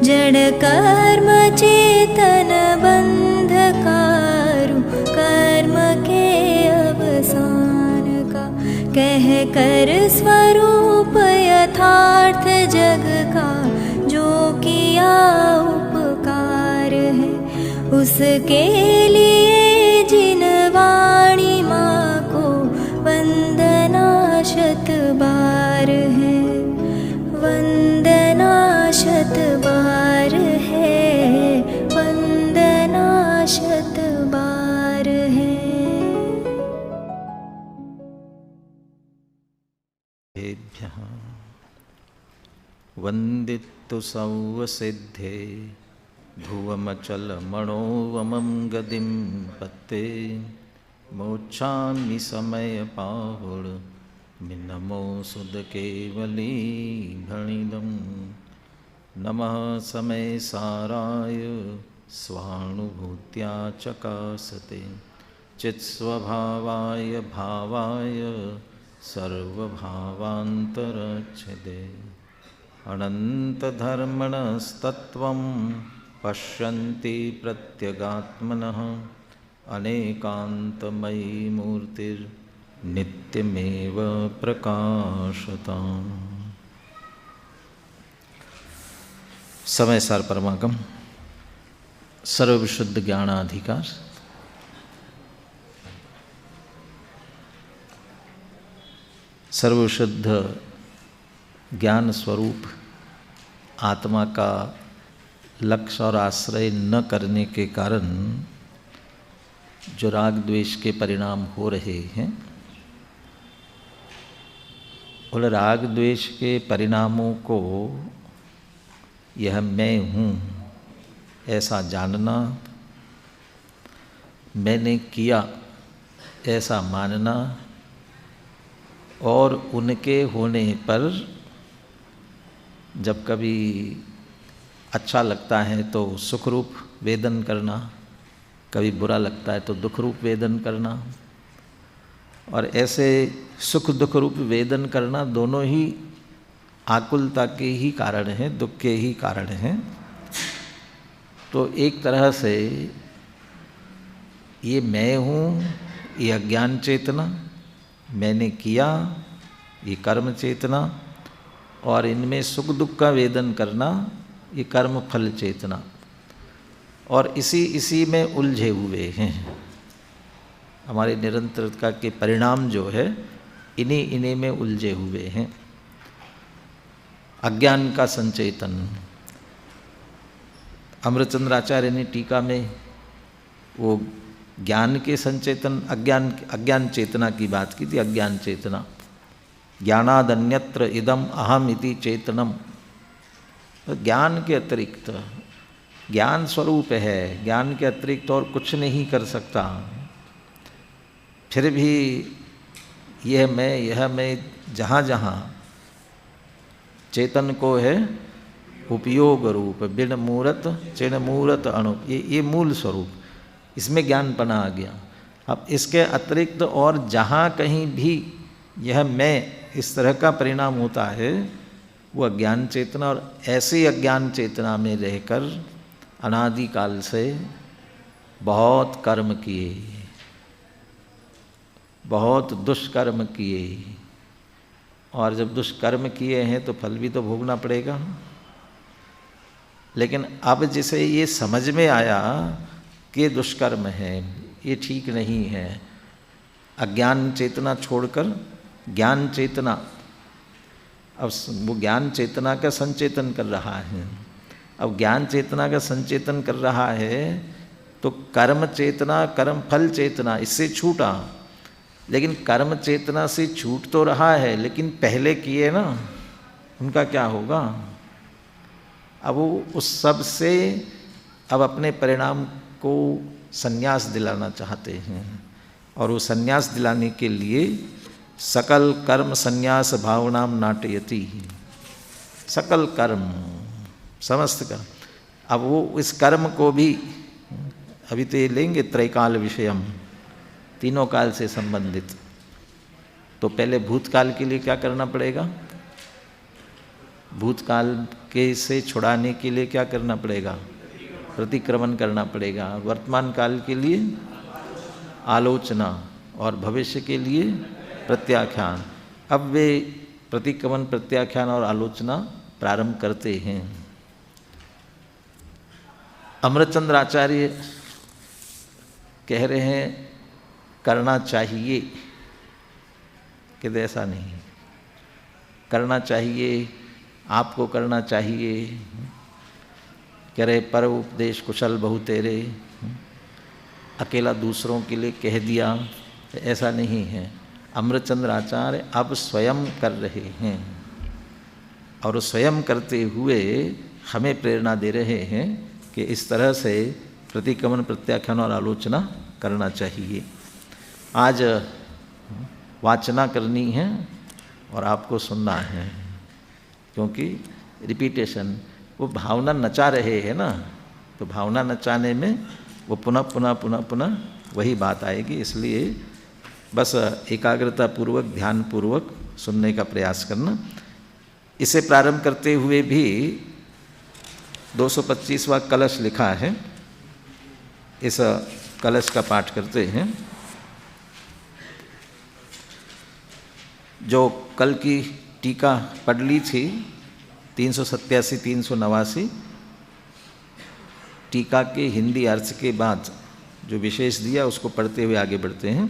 जड़ कर्म चेतन बंधकारु कर्म के अवसान का। कह कर स्वरूप यथार्थ जग का जो किया उपकार है, उसके लिए जिन वाणी माँ को वंदना शत बार है, वंदना शत बार है, वंदना शत बार है। वंदितु सौवसिद्धे ध्रुवमचल मणोवमं गदिं पत्ते मोक्षामि समय पाहुड मिनमो सुद केवली घणिदं। नमः समय साराय स्वानुभूत्या चकासते चित्स्वभावाय भावाय सर्वभावान्तरच्छदे। अनन्तधर्मणस्तत्त्वं पश्यन्ति प्रत्यगात्मनः अनेकान्तमयी मूर्तिर्नित्यमेव प्रकाशताम्। समय सार परमागम सर्वविशुद्ध ज्ञानाधिकार। सर्वशुद्ध ज्ञान स्वरूप आत्मा का लक्ष्य और आश्रय न करने के कारण जो राग द्वेष के परिणाम हो रहे हैं, उन राग द्वेष के परिणामों को यह मैं हूँ ऐसा जानना, मैंने किया ऐसा मानना, और उनके होने पर जब कभी अच्छा लगता है तो सुख रूप वेदन करना, कभी बुरा लगता है तो दुख रूप वेदन करना। और ऐसे सुख दुख रूप वेदन करना दोनों ही आकुलता के ही कारण हैं, दुख के ही कारण हैं। तो एक तरह से ये मैं हूँ, ये अज्ञान चेतना, मैंने किया, ये कर्म चेतना, और इनमें सुख दुख का वेदन करना, ये कर्म फल चेतना। और इसी में उलझे हुए हैं। हमारे निरंतरता के परिणाम जो है इन्हीं में उलझे हुए हैं। अज्ञान का संचेतन। अमृतचंद्र आचार्य ने टीका में वो ज्ञान के संचेतन, अज्ञान चेतना की बात की थी। अज्ञान चेतना, ज्ञानादन्यत्र इदम अहम इति चेतनम। तो ज्ञान के अतिरिक्त, ज्ञान स्वरूप है, ज्ञान के अतिरिक्त और कुछ नहीं कर सकता। फिर भी यह मैं जहाँ जहाँ चेतन को है उपयोग रूप, बिन मूरत चिण मूरत अणु, ये मूल स्वरूप, इसमें ज्ञानपना आ गया। अब इसके अतिरिक्त और जहाँ कहीं भी यह मैं इस तरह का परिणाम होता है वो अज्ञान चेतना। और ऐसे अज्ञान चेतना में रहकर अनादिकाल से बहुत कर्म किए, बहुत दुष्कर्म किए, और जब दुष्कर्म किए हैं तो फल भी तो भोगना पड़ेगा। लेकिन अब जिसे ये समझ में आया कि दुष्कर्म है, ये ठीक नहीं है, अज्ञान चेतना छोड़कर ज्ञान चेतना, अब वो ज्ञान चेतना का संचेतन कर रहा है। अब ज्ञान चेतना का संचेतन कर रहा है तो कर्म चेतना, कर्म फल चेतना इससे छूटा। लेकिन कर्म चेतना से छूट तो रहा है, लेकिन पहले किए ना, उनका क्या होगा? अब वो उस सब से अब अपने परिणाम को संन्यास दिलाना चाहते हैं। और वो संन्यास दिलाने के लिए सकल कर्म संन्यास भावनाम नाटयति। सकल कर्म, समस्त कर्म। अब वो इस कर्म को भी, अभी तो ये लेंगे त्रैकाल विषयम, तीनों काल से संबंधित। तो पहले भूतकाल के लिए क्या करना पड़ेगा? भूतकाल के से छुड़ाने के लिए क्या करना पड़ेगा? प्रतिक्रमण करना पड़ेगा। वर्तमान काल के लिए आलोचना और भविष्य के लिए प्रत्याख्यान। अब वे प्रतिक्रमण, प्रत्याख्यान और आलोचना प्रारंभ करते हैं। अमृतचंद्र आचार्य कह रहे हैं करना चाहिए, कि ऐसा नहीं करना चाहिए, आपको करना चाहिए। कह रहे पर उपदेश कुशल बहु तेरे, अकेला दूसरों के लिए कह दिया, तो ऐसा नहीं है। अमृतचंद्र आचार्य अब स्वयं कर रहे हैं और स्वयं करते हुए हमें प्रेरणा दे रहे हैं कि इस तरह से प्रतिक्रमण, प्रत्याख्यान और आलोचना करना चाहिए। आज वाचना करनी है और आपको सुनना है, क्योंकि रिपीटेशन, वो भावना नचा रहे हैं ना, तो भावना नचाने में वो पुनः पुनः पुनः पुनः वही बात आएगी। इसलिए बस एकाग्रता पूर्वक, ध्यान पूर्वक सुनने का प्रयास करना। इसे प्रारंभ करते हुए भी 225वां कलश लिखा है, इस कलश का पाठ करते हैं। जो कल की टीका पढ़ ली थी 387, 389, टीका के हिंदी अर्थ के बाद जो विशेष दिया उसको पढ़ते हुए आगे बढ़ते हैं।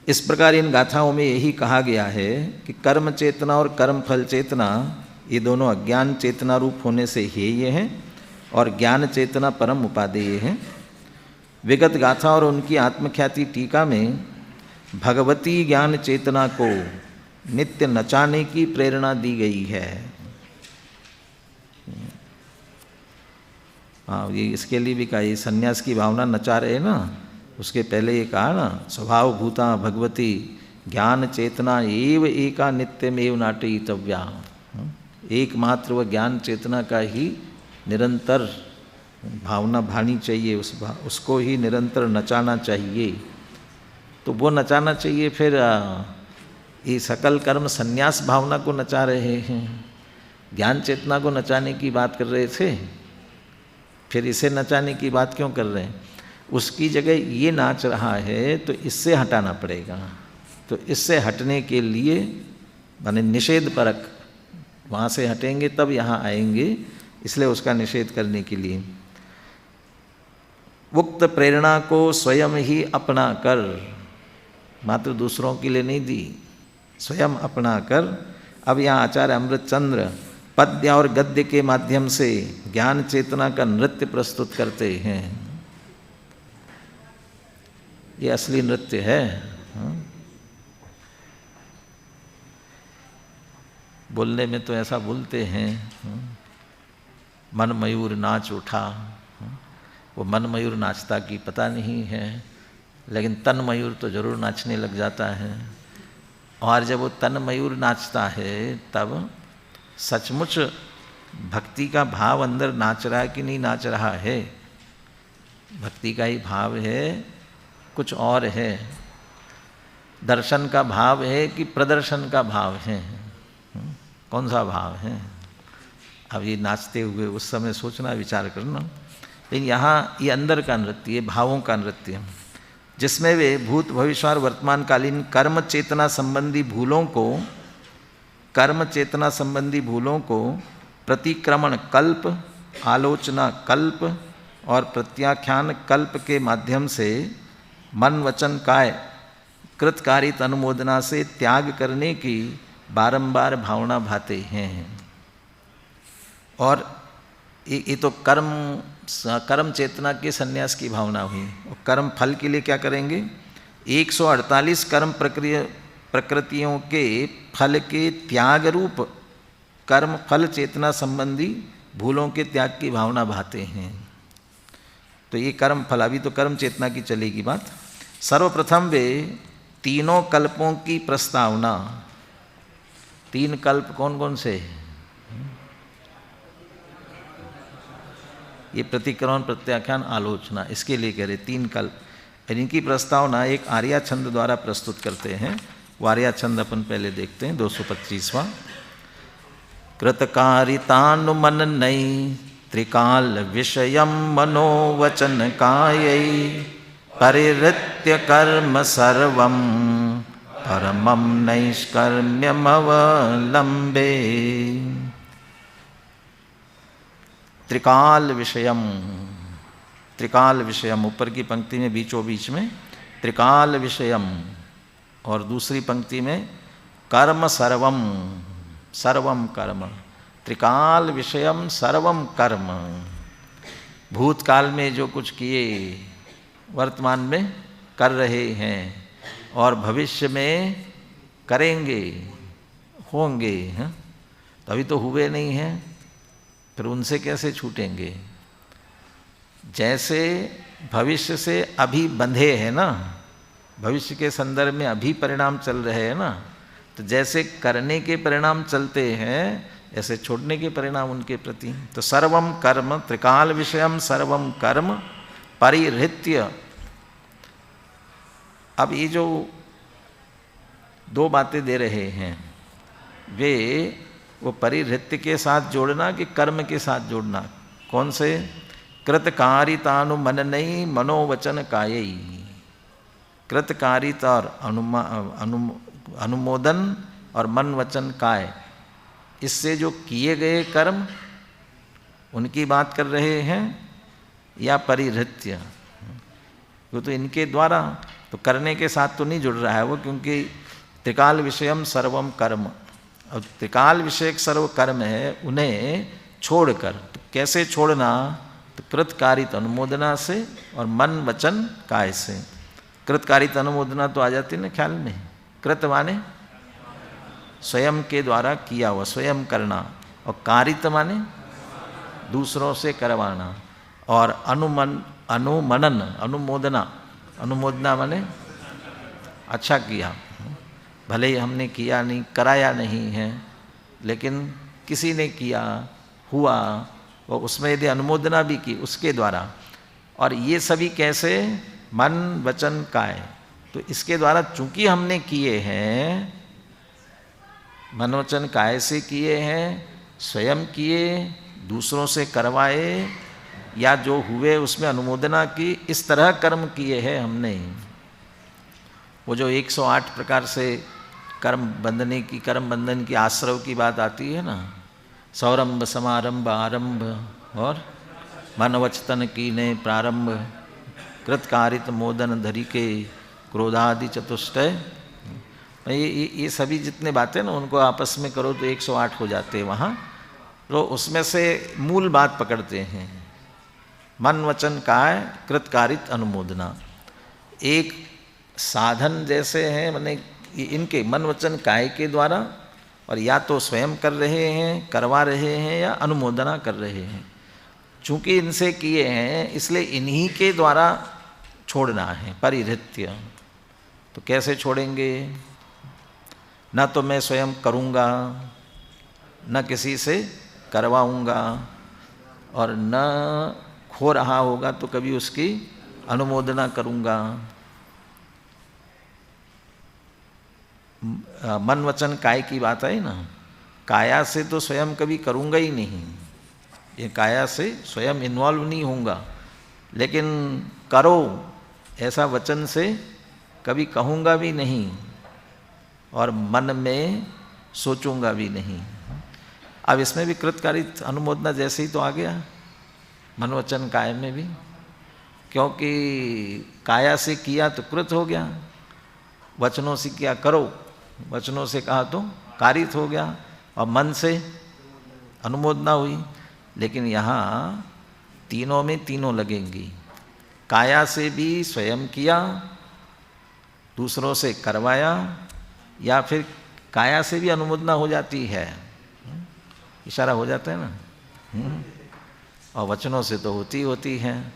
इस प्रकार इन गाथाओं में यही कहा गया है कि कर्म चेतना और कर्म फल चेतना ये दोनों अज्ञान चेतना रूप होने से हेय हैं और ज्ञान चेतना परम उपादेय है। विगत गाथा और उनकी आत्मख्याति टीका में भगवती ज्ञान चेतना को नित्य नचाने की प्रेरणा दी गई है। हाँ, ये इसके लिए भी कहा, ये सन्यास की भावना नचा रहे ना, उसके पहले ये कहा ना, स्वभाव भूता भगवती ज्ञान चेतना एव एका नित्यमेव नाटयितव्या। एकमात्र वह ज्ञान चेतना का ही निरंतर भावना भानी चाहिए, उसको ही निरंतर नचाना चाहिए। तो वो नचाना चाहिए। फिर ये सकल कर्म सन्यास भावना को नचा रहे हैं, ज्ञान चेतना को नचाने की बात कर रहे थे, फिर इसे नचाने की बात क्यों कर रहे हैं? उसकी जगह ये नाच रहा है तो इससे हटाना पड़ेगा। तो इससे हटने के लिए माने निषेध परक, वहाँ से हटेंगे तब यहाँ आएंगे, इसलिए उसका निषेध करने के लिए उक्त प्रेरणा को स्वयं ही अपना कर, मात्र दूसरों के लिए नहीं दी, स्वयं अपना कर। अब यहाँ आचार्य अमृतचंद्र पद्य और गद्य के माध्यम से ज्ञान चेतना का नृत्य प्रस्तुत करते हैं। ये असली नृत्य है। बोलने में तो ऐसा बोलते हैं, मन मयूर नाच उठा। वो मन मयूर नाचता कि पता नहीं है, लेकिन तन मयूर तो जरूर नाचने लग जाता है। और जब वो तन मयूर नाचता है तब सचमुच भक्ति का भाव अंदर नाच रहा है कि नहीं नाच रहा है? भक्ति का ही भाव है, कुछ और है। दर्शन का भाव है कि प्रदर्शन का भाव है? कौन सा भाव है? अब ये नाचते हुए उस समय सोचना, विचार करना। लेकिन यहाँ ये अंदर का नृत्य, ये भावों का नृत्य, जिसमें वे भूत भविष्य और वर्तमानकालीन कर्म चेतना संबंधी भूलों को, कर्म चेतना संबंधी भूलों को प्रतिक्रमण कल्प, आलोचना कल्प और प्रत्याख्यान कल्प के माध्यम से मन वचन काय कृतकारित अनुमोदना से त्याग करने की बारंबार भावना भाते हैं। और ये तो कर्म चेतना के संन्यास की भावना हुई। और कर्म फल के लिए क्या करेंगे? 148 कर्म प्रकृतियों के फल के त्याग रूप कर्म फल चेतना संबंधी भूलों के त्याग की भावना भाते हैं। तो ये कर्म फल, अभी तो कर्म चेतना की चलेगी बात। सर्वप्रथम वे तीनों कल्पों की प्रस्तावना, 3 कल्प कौन कौन से? ये प्रतिक्रमण, प्रत्याख्यान, आलोचना, इसके लिए कह रहे 3 कल्प। इनकी प्रस्तावना एक आर्या छंद द्वारा प्रस्तुत करते हैं। वो आर्या छंद अपन पहले देखते हैं, 225वां। कृतकारितानुमननै त्रिकाल विषयं मनोवचन कायै परिहृत्य कर्म सर्वं परमं नैष्कर्म्यमवलम्बे। त्रिकाल विषयम, त्रिकाल विषयम, ऊपर की पंक्ति में बीचों बीच में त्रिकाल विषयम और दूसरी पंक्ति में कर्म सर्वम, सर्वम कर्म। त्रिकाल विषयम सर्वम कर्म। भूतकाल में जो कुछ किए वर्तमान में कर रहे हैं और भविष्य में करेंगे, होंगे, हैं? तो अभी तो हुए नहीं हैं, फिर उनसे कैसे छूटेंगे? जैसे भविष्य से अभी बंधे हैं ना, भविष्य के संदर्भ में अभी परिणाम चल रहे हैं ना, तो जैसे करने के परिणाम चलते हैं ऐसे छोड़ने के परिणाम उनके प्रति। तो सर्वम कर्म, त्रिकाल विषयम सर्वम कर्म परिहृत्य। अब ये जो दो बातें दे रहे हैं वे वो परिहृत्य के साथ जोड़ना कि कर्म के साथ जोड़ना? कौन से? कृतकारितानुमननै मनोवचन कायै। कृतकारिता और अनुमोदन और मन वचन काय, इससे जो किए गए कर्म उनकी बात कर रहे हैं या परिहृत्य? वो तो इनके द्वारा, तो करने के साथ तो नहीं जुड़ रहा है वो, क्योंकि त्रिकाल विषयम सर्वम कर्म, और त्रिकाल विषयक सर्व कर्म है, उन्हें छोड़कर। तो कैसे छोड़ना? तो कृतकारित अनुमोदना से और मन वचन काय से। कृतकारित अनुमोदना तो आ जाती ना ख्याल में। कृत माने स्वयं के द्वारा किया हुआ, स्वयं करना, और कारित माने दूसरों से करवाना, और अनुमनन, अनुमोदना, अनुमोदना माने अच्छा किया, भले ही हमने किया नहीं, कराया नहीं है, लेकिन किसी ने किया, हुआ, और उसमें यदि अनुमोदना भी की उसके द्वारा। और ये सभी कैसे? मन वचन काय। तो इसके द्वारा चूंकि हमने किए हैं, मन वचन काय से किए हैं, स्वयं किए, दूसरों से करवाए, या जो हुए उसमें अनुमोदना की, इस तरह कर्म किए हैं हमने। वो जो 108 प्रकार से कर्म बंधने की, कर्म बंधन की आश्रव की बात आती है ना, सौरंभ समारंभ आरंभ और मन वचन कीने प्रारंभ, कृतकारित मोदन धरी के क्रोधादि चतुष्टय। ये सभी जितने बातें ना उनको आपस में करो तो 108 हो जाते हैं वहाँ। तो उसमें से मूल बात पकड़ते हैं, मन वचन काय कृतकारित अनुमोदना। एक साधन जैसे हैं, माने इनके मन वचन काय के द्वारा, और या तो स्वयं कर रहे हैं, करवा रहे हैं, या अनुमोदना कर रहे हैं। चूंकि इनसे किए हैं इसलिए इन्हीं के द्वारा छोड़ना है, परिहृत्य। तो कैसे छोड़ेंगे? न तो मैं स्वयं करूँगा, न किसी से करवाऊँगा, और न खो रहा होगा तो कभी उसकी अनुमोदना करूँगा। मन वचन काय की बात है ना, काया से तो स्वयं कभी करूँगा ही नहीं, ये काया से स्वयं इन्वॉल्व नहीं होऊंगा, लेकिन करो ऐसा वचन से कभी कहूँगा भी नहीं, और मन में सोचूंगा भी नहीं। अब इसमें भी कृतकारित अनुमोदना जैसे ही तो आ गया मन वचन काय में भी, क्योंकि काया से किया तो कृत हो गया, वचनों से किया करो, वचनों से कहा तो कारित हो गया, और मन से अनुमोदना हुई। लेकिन यहाँ तीनों में तीनों लगेंगी। काया से भी स्वयं किया, दूसरों से करवाया, या फिर काया से भी अनुमोदना हो जाती है, इशारा हो जाता है ना, और वचनों से तो होती है।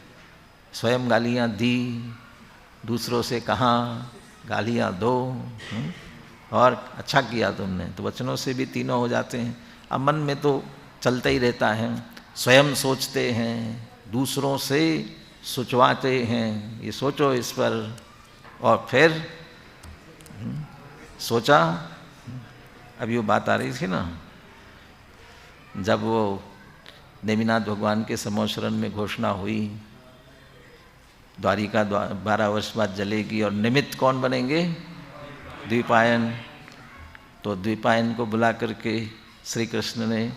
स्वयं गालियाँ दी, दूसरों से कहा गालियाँ दो, और अच्छा किया तुमने, तो वचनों से भी तीनों हो जाते हैं। अब मन में तो चलता ही रहता है, स्वयं सोचते हैं, दूसरों से सोचवाते हैं, ये सोचो इस पर, और फिर सोचा। अभी वो बात आ रही थी ना जब वो नेमिनाथ भगवान के समोशरण में घोषणा हुई द्वारिका 12 वर्ष बाद जलेगी और निमित्त कौन बनेंगे? द्विपायन। तो द्विपायन को बुला करके श्री कृष्ण ने,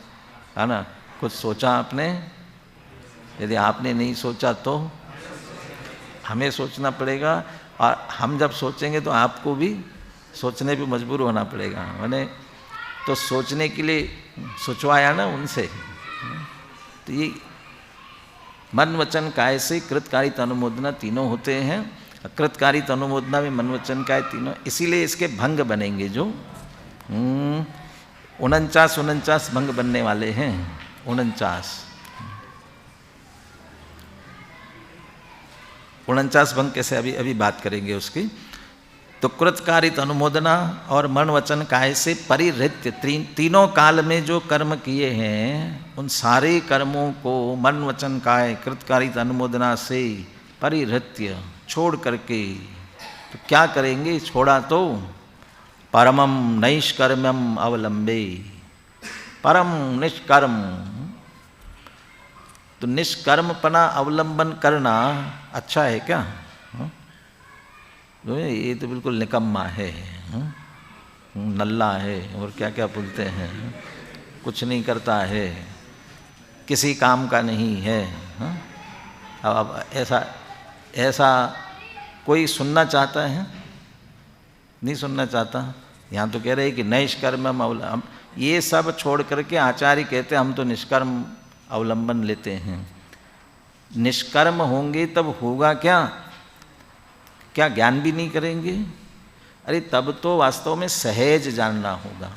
है ना, कुछ सोचा आपने? यदि आपने नहीं सोचा तो हमें सोचना पड़ेगा, और हम जब सोचेंगे तो आपको भी सोचने पे मजबूर होना पड़ेगा। मैंने तो सोचने के लिए सोचवाया ना उनसे। तो ये मन वचन काय से कृतकारित अनुमोदना तीनों होते हैं। कृतकारित अनुमोदना में मन वचन काय तीनों, इसीलिए इसके भंग बनेंगे जो 49 भंग बनने वाले हैं। 49 भंग कैसे, अभी बात करेंगे उसकी। तो कृतकारित अनुमोदना और मन वचन काय से परिहृत्य, तीनों काल में जो कर्म किए हैं उन सारे कर्मों को मन वचन काय कृतकारित अनुमोदना से परिहृत्य छोड़ करके, तो क्या करेंगे? छोड़ा तो परमम नैष्कर्म्यम अवलंबे, परम निष्कर्म। तो निष्कर्मपना अवलंबन करना अच्छा है क्या? ये तो बिल्कुल निकम्मा है, नल्ला है, और क्या क्या बोलते हैं, कुछ नहीं करता है, किसी काम का नहीं है। अब ऐसा कोई सुनना चाहता है? नहीं सुनना चाहता। यहाँ तो कह रहे हैं कि नैष्कर्म्यम अवलंबन, ये सब छोड़ करके आचार्य कहते हैं हम तो निष्कर्म अवलंबन लेते हैं। निष्कर्म होंगे तब होगा क्या? क्या ज्ञान भी नहीं करेंगे? अरे तब तो वास्तव में सहज जानना होगा।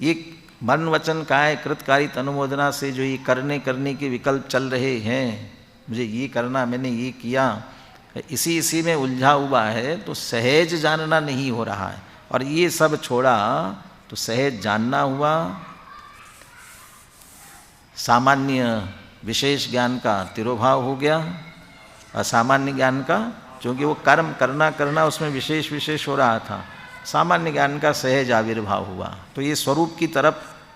ये मन वचन काय कृतकारित अनुमोदना से जो ये करने के विकल्प चल रहे हैं, मुझे ये करना, मैंने ये किया, इसी में उलझा हुआ है, तो सहज जानना नहीं हो रहा है। और ये सब छोड़ा तो सहज जानना हुआ। सामान्य विशेष ज्ञान का तिरोभाव हो गया, असामान्य ज्ञान का, क्योंकि वो कर्म करना उसमें विशेष हो रहा था, सामान्य ज्ञान का सहज आविर्भाव हुआ। तो ये स्वरूप की तरफ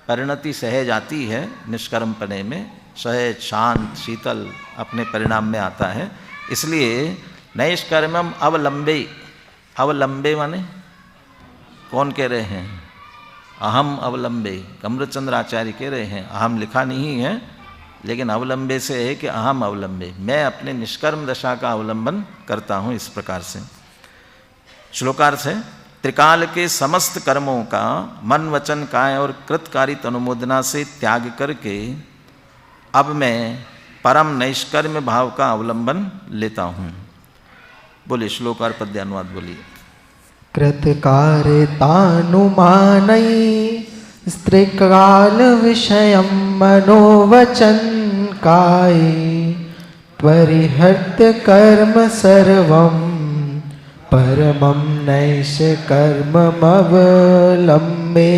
परिणति सहज आती है निष्कर्मपने में, सहज शांत शीतल अपने परिणाम में आता है। इसलिए नैष्कर्म्यम अवलंबे, अवलंबे माने कौन कह रहे हैं? अहम अवलंबे, कमरचंद्र आचार्य कह रहे हैं। अहम लिखा नहीं है, लेकिन अवलंबे से है कि अहम अवलंबे, मैं अपने निष्कर्म दशा का अवलंबन करता हूँ। इस प्रकार से श्लोकार्थ है, त्रिकाल के समस्त कर्मों का मन वचन काय और कृतकारित अनुमोदना से त्याग करके अब मैं परम नैष्कर्म्य भाव का अवलंबन लेता हूँ। बोलिए श्लोकार पद्यानुवाद बोलिए। कृतकारितानुमानै स्त्रिकाल विषयं मनोवचन काय परिहृत्य कर्म सर्वं परमं नैष्कर्म्यमवलम्बे।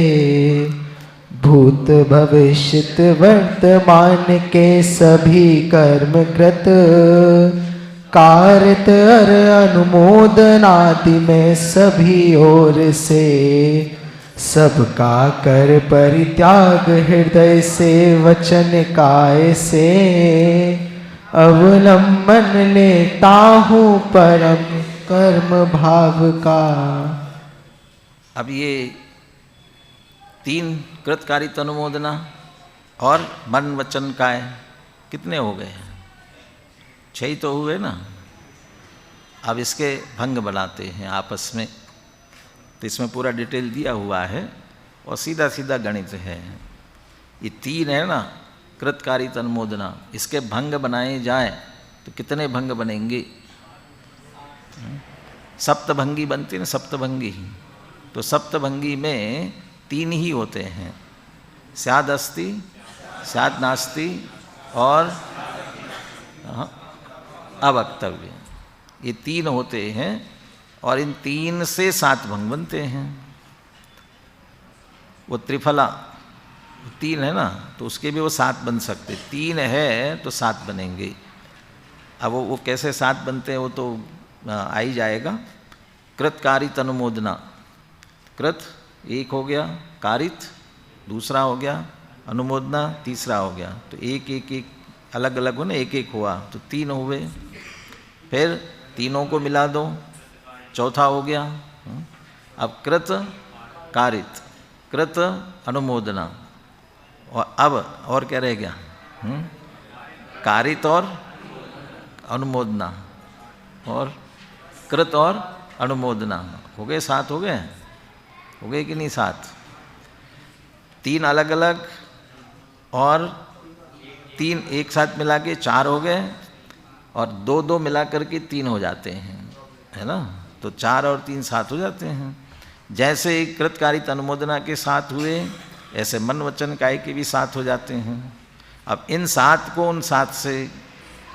भूत भविष्यत वर्तमान के सभी कर्म कृत कारित और अनुमोदनादि में सभी ओर से सबका कर परित्याग हृदय से वचन काय से अवलंबन लेता हूँ परम कर्म भाव का। अब ये 3 कृतकारित अनुमोदना और मन वचन काय कितने हो गए? 6 तो हुए ना। अब इसके भंग बनाते हैं आपस में, तो इसमें पूरा डिटेल दिया हुआ है और सीधा सीधा गणित है। ये 3 है ना कृतकारित अनुमोदना, इसके भंग बनाए जाए तो कितने भंग बनेंगे? सप्तभंगी बनती ना, सप्तभंगी। तो सप्तभंगी में 3 ही होते हैं, स्याद अस्ति, स्याद नास्ति और अवक्तव्य। ये 3 होते हैं और इन 3 से 7 भंग बनते हैं। वो त्रिफला 3 है ना, तो उसके भी वो 7 बन सकते। 3 है तो 7 बनेंगे। अब वो कैसे 7 बनते हैं वो तो आ ही जाएगा। कृतकारित अनुमोदना, कृत 1 हो गया, कारित दूसरा हो गया, अनुमोदना तीसरा हो गया, तो एक एक एक अलग अलग हो ना, एक एक हुआ तो 3 हुए, फिर तीनों को मिला दो, चौथा हो गया। अब कृत कारित, कृत अनुमोदना, और अब और क्या रह गया? कारित और अनुमोदना, और कृत और अनुमोदना, हो गए 7 हो गए? हो गए कि नहीं 7? 3 अलग अलग और 3 एक साथ मिला के 4 हो गए, और 2 मिला करके 3 हो जाते हैं, है ना? तो 4 और 3 7 हो जाते हैं। जैसे कृतकारित अनुमोदना के 7 हुए, ऐसे मन वचन काय के भी 7 हो जाते हैं। अब इन 7 को उन 7 से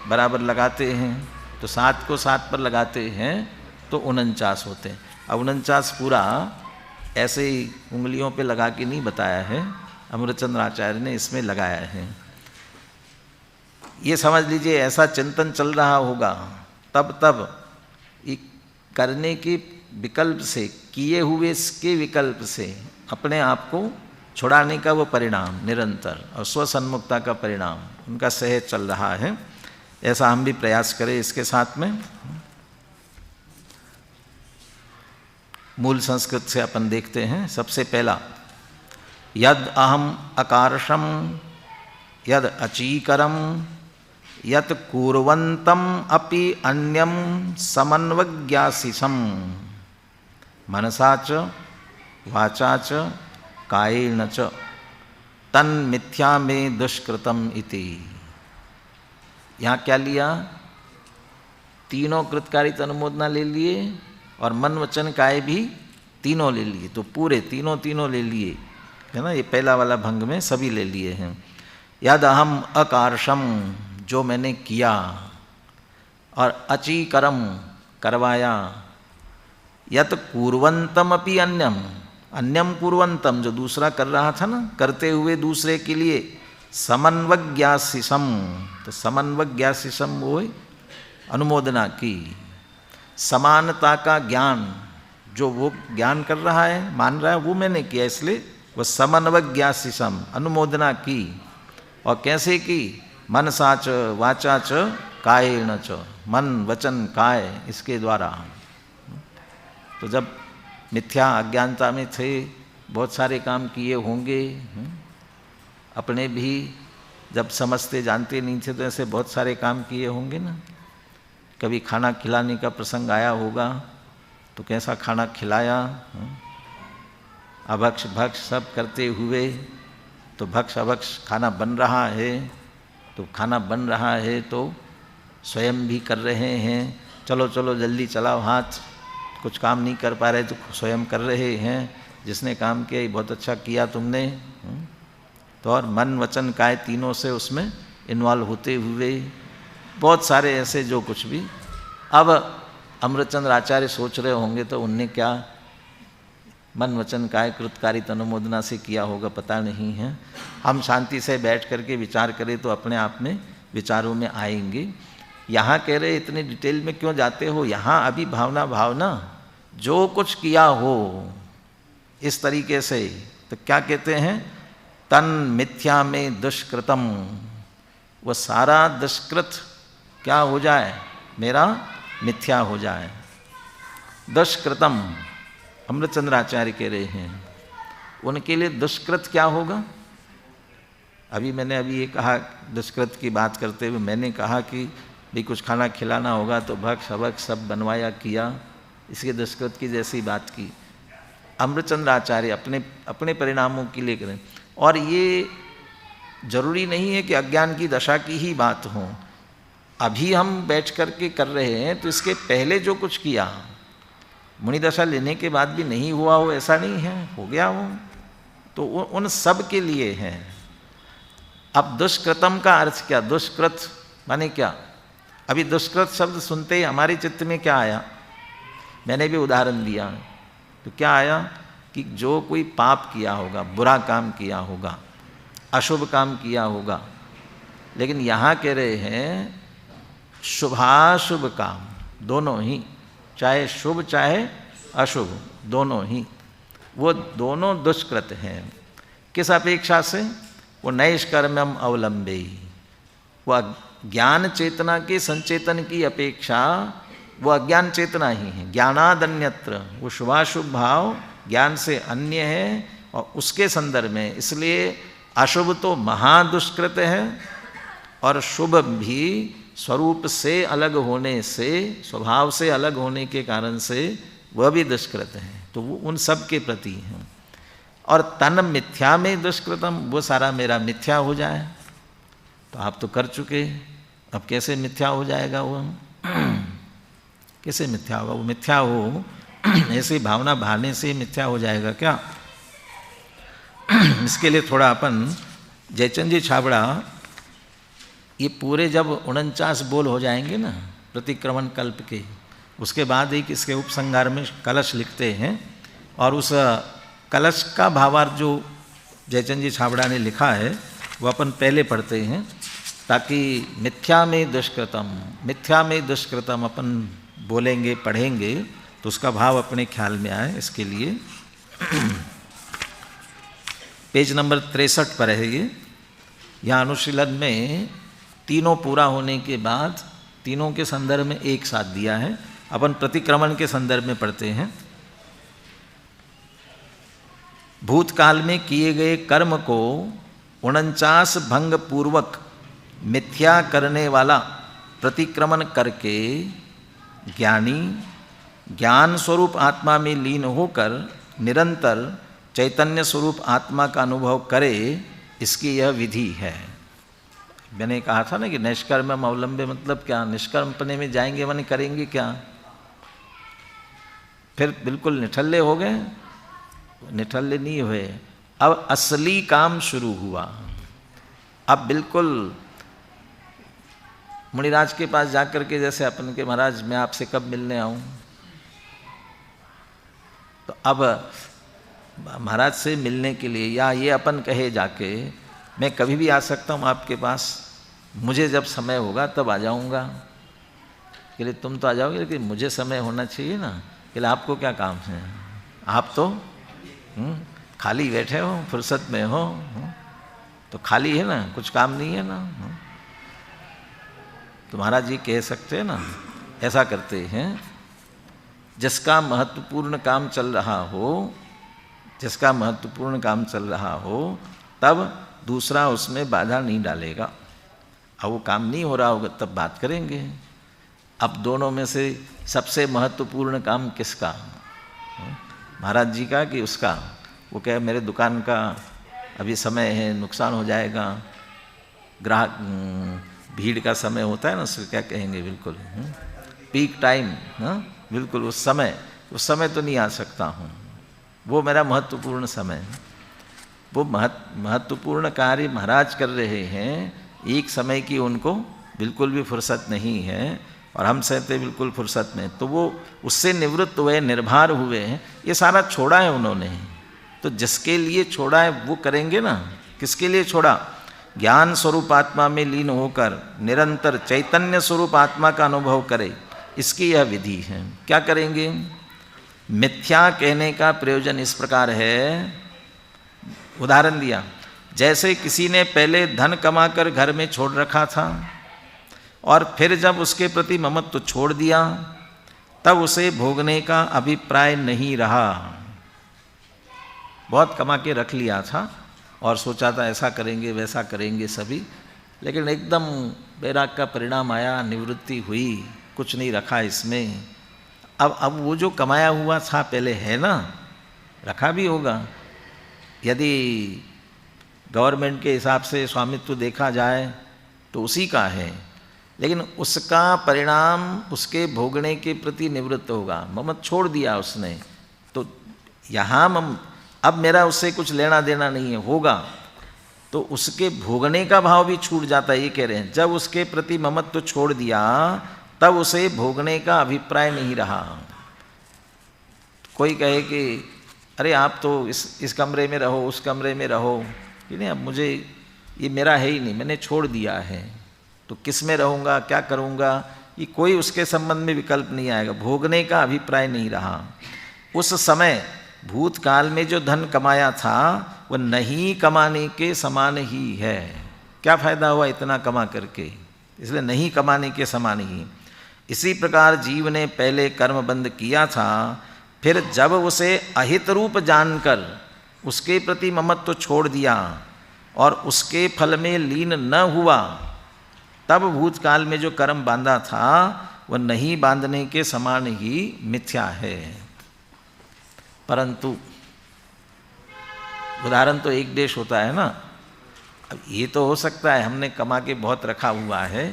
बराबर लगाते हैं, तो 7 को 7 पर लगाते हैं तो 49 होते हैं। अब 49 पूरा ऐसे ही उंगलियों पे लगा के नहीं बताया है, अमृतचंद्र आचार्य ने इसमें लगाया है। ये समझ लीजिए, ऐसा चिंतन चल रहा होगा, तब करने के विकल्प से, किए हुए इसके विकल्प से अपने आप को छुड़ाने का वो परिणाम निरंतर, और स्वसन्मुखता का परिणाम उनका सहज चल रहा है। ऐसा हम भी प्रयास करें इसके साथ में। मूल संस्कृत से अपन देखते हैं। सबसे पहला, यद अहम अकारशम यद अचीकरम यत कुर्वन्तम अपि अन्यम समन्वज्ञासिसम मनसा च वाचा च कायेन च तन्मिथ्या में दुष्कृतम इति। यहाँ क्या लिया? तीनों कृतकारित अनुमोदना ले लिए और मन वचन काय भी तीनों ले लिए, तो पूरे तीनों ले लिए, है ना? ये पहला वाला भंग में सभी ले लिए हैं। यद अहम अकारशम, जो मैंने किया, और अचीकरम करवाया, यत कुर्वन्तम अपि अन्यम, अन्यम कुर्वन्तम जो दूसरा कर रहा था ना, करते हुए दूसरे के लिए, समन्वज्ञासिसम, तो समन्वज्ञासिसम वो अनुमोदना की। समानता का ज्ञान, जो वो ज्ञान कर रहा है, मान रहा है, वो मैंने किया, इसलिए वो समन्वज्ञासिसम अनुमोदना की। और कैसे की? मनसा च वाचा च कायेन च, मन वचन काय इसके द्वारा। तो जब मिथ्या अज्ञानता में थे, बहुत सारे काम किए होंगे, अपने भी जब समझते जानते नहीं थे तो ऐसे बहुत सारे काम किए होंगे ना। कभी खाना खिलाने का प्रसंग आया होगा तो कैसा खाना खिलाया, अभक्ष भक्ष सब करते हुए, तो भक्ष अभक्ष खाना बन रहा है, तो खाना बन रहा है तो स्वयं भी कर रहे हैं, चलो चलो जल्दी चलाओ हाथ, कुछ काम नहीं कर पा रहे तो स्वयं कर रहे हैं, जिसने काम किया बहुत अच्छा किया तुमने। तो और मन वचन काय तीनों से उसमें इन्वॉल्व होते हुए बहुत सारे ऐसे जो कुछ भी। अब अमृतचंद्र आचार्य सोच रहे होंगे तो उनने क्या मन वचन काय कृतकारित अनुमोदना से किया होगा पता नहीं है। हम शांति से बैठ करके विचार करें तो अपने आप में विचारों में आएंगे। यहाँ कह रहे इतने डिटेल में क्यों जाते हो, यहाँ अभी भावना जो कुछ किया हो इस तरीके से, तो क्या कहते हैं? तन मिथ्या में दुष्कृतम, वो सारा दुष्कृत क्या हो जाए? मेरा मिथ्या हो जाए। दुष्कृतम अमृतचंद्र आचार्य कह रहे हैं, उनके लिए दुष्कृत क्या होगा? मैंने ये कहा, दुष्कृत की बात करते हुए मैंने कहा कि भी कुछ खाना खिलाना होगा तो भक्ष अभक्ष सब बनवाया किया, इसके दुष्कृत की जैसी बात की। अमृतचंद्र आचार्य अपने परिणामों के लिए करें। और ये जरूरी नहीं है कि अज्ञान की दशा की ही बात हो। अभी हम बैठ करके कर रहे हैं तो इसके पहले जो कुछ किया, मुनि दशा लेने के बाद भी नहीं हुआ हो ऐसा नहीं है, हो गया हो, तो उन सब के लिए है। अब दुष्कृतम का अर्थ क्या? दुष्कृत माने क्या? अभी दुष्कृत शब्द सुनते ही हमारे चित्त में क्या आया? मैंने भी उदाहरण दिया, तो क्या आया कि जो कोई पाप किया होगा, बुरा काम किया होगा, अशुभ काम किया होगा। लेकिन यहाँ कह रहे हैं शुभाशुभ काम दोनों ही, चाहे शुभ चाहे अशुभ दोनों ही, वो दोनों दुष्कृत हैं। किस अपेक्षा से? वो नैष्कर्म्यम अवलंबे, वो ज्ञान चेतना के संचेतन की अपेक्षा वो अज्ञान चेतना ही है। ज्ञानादन्यत्र, वो शुभाशुभ भाव ज्ञान से अन्य है और उसके संदर्भ में, इसलिए अशुभ तो महादुष्कृत है और शुभ भी स्वरूप से अलग होने से, स्वभाव से अलग होने के कारण से वह भी दुष्कृत है। तो वो उन सब के प्रति हैं। और तन मिथ्या में दुष्कृतम, वो सारा मेरा मिथ्या हो जाए। तो आप तो कर चुके, अब कैसे मिथ्या हो जाएगा वो? कैसे मिथ्या होगा? वो मिथ्या हो ऐसी भावना भाने से मिथ्या हो जाएगा क्या? इसके लिए थोड़ा अपन जयचंद जी छाबड़ा, ये पूरे जब 49 बोल हो जाएंगे ना प्रतिक्रमण कल्प के, उसके बाद एक इसके उपसंहार में कलश लिखते हैं, और उस कलश का भावार्थ जो जयचंद जी छाबड़ा ने लिखा है वो अपन पहले पढ़ते हैं, ताकि मिथ्या में दुष्कृतम, मिथ्या में दुष्कृतम अपन बोलेंगे पढ़ेंगे तो उसका भाव अपने ख्याल में आए। इसके लिए पेज नंबर 63 पर है ये। यहाँ अनुशीलन में तीनों पूरा होने के बाद तीनों के संदर्भ में एक साथ दिया है। अपन प्रतिक्रमण के संदर्भ में पढ़ते हैं। भूतकाल में किए गए कर्म को 49 भंग पूर्वक मिथ्या करने वाला प्रतिक्रमण करके ज्ञानी ज्ञान स्वरूप आत्मा में लीन होकर निरंतर चैतन्य स्वरूप आत्मा का अनुभव करे, इसकी यह विधि है। मैंने कहा था ना कि निष्कर्म अवलंबे मतलब क्या? निष्कर्मपने में जाएंगे माने करेंगे क्या? फिर बिल्कुल निठल्ले हो गए? निठल्ले नहीं हुए, अब असली काम शुरू हुआ। अब बिल्कुल मुनिराज के पास जाकर के जैसे अपन के महाराज मैं आपसे कब मिलने आऊं, तो अब महाराज से मिलने के लिए या ये अपन कहे जाके मैं कभी भी आ सकता हूँ आपके पास, मुझे जब समय होगा तब आ जाऊँगा। के लिए तुम तो आ जाओगे लेकिन मुझे समय होना चाहिए ना। के लिए आपको क्या काम है? आप तो खाली बैठे हो, फुर्सत में हो, तो खाली है ना, कुछ काम नहीं है ना। तो महाराज जी कह सकते हैं ना, ऐसा करते हैं जिसका महत्वपूर्ण काम चल रहा हो, जिसका महत्वपूर्ण काम चल रहा हो तब दूसरा उसमें बाधा नहीं डालेगा। अब वो काम नहीं हो रहा होगा तब बात करेंगे। अब दोनों में से सबसे महत्वपूर्ण काम किसका? महाराज जी का कि उसका? वो कहे मेरे दुकान का अभी समय है, नुकसान हो जाएगा, ग्राहक भीड़ का समय होता है ना, उसको क्या कहेंगे, बिल्कुल पीक टाइम, बिल्कुल उस समय तो नहीं आ सकता हूँ, वो मेरा महत्वपूर्ण समय है। वो महत्वपूर्ण कार्य महाराज कर रहे हैं, एक समय की उनको बिल्कुल भी फुर्सत नहीं है और हम सहते बिल्कुल फुर्सत में, तो वो उससे निवृत्त हुए, निर्भर हुए हैं। ये सारा छोड़ा है उन्होंने, तो जिसके लिए छोड़ा है वो करेंगे ना। किसके लिए छोड़ा? ज्ञान स्वरूप आत्मा में लीन होकर निरंतर चैतन्य स्वरूप आत्मा का अनुभव करे, इसकी यह विधि है। क्या करेंगे? मिथ्या कहने का प्रयोजन इस प्रकार है, उदाहरण दिया, जैसे किसी ने पहले धन कमाकर घर में छोड़ रखा था और फिर जब उसके प्रति ममत्व छोड़ दिया तब उसे भोगने का अभिप्राय नहीं रहा। बहुत कमा के रख लिया था और सोचा था ऐसा करेंगे वैसा करेंगे सभी, लेकिन एकदम बैराग का परिणाम आया, निवृत्ति हुई, कुछ नहीं रखा इसमें। अब वो जो कमाया हुआ था पहले है ना, रखा भी होगा। यदि गवर्नमेंट के हिसाब से स्वामित्व देखा जाए तो उसी का है, लेकिन उसका परिणाम उसके भोगने के प्रति निवृत्त होगा। ममत छोड़ दिया उसने, तो यहाँ अब मेरा उससे कुछ लेना देना नहीं है, होगा तो उसके भोगने का भाव भी छूट जाता है। ये कह रहे हैं जब उसके प्रति ममत्व छोड़ दिया तब उसे भोगने का अभिप्राय नहीं रहा। कोई कहे कि अरे आप तो इस कमरे में रहो, उस कमरे में रहो, कि नहीं अब मुझे ये मेरा है ही नहीं, मैंने छोड़ दिया है, तो किस में रहूँगा, क्या करूँगा, ये कोई उसके संबंध में विकल्प नहीं आएगा। भोगने का अभिप्राय नहीं रहा। उस समय भूतकाल में जो धन कमाया था वह नहीं कमाने के समान ही है। क्या फायदा हुआ इतना कमा करके, इसलिए नहीं कमाने के समान ही। इसी प्रकार जीव ने पहले कर्म बंद किया था, फिर जब उसे अहित रूप जानकर उसके प्रति ममत्व छोड़ दिया और उसके फल में लीन न हुआ, तब भूतकाल में जो कर्म बांधा था वह नहीं बांधने के समान ही मिथ्या है। परंतु उदाहरण तो एक देश होता है ना। अब ये तो हो सकता है हमने कमा के बहुत रखा हुआ है,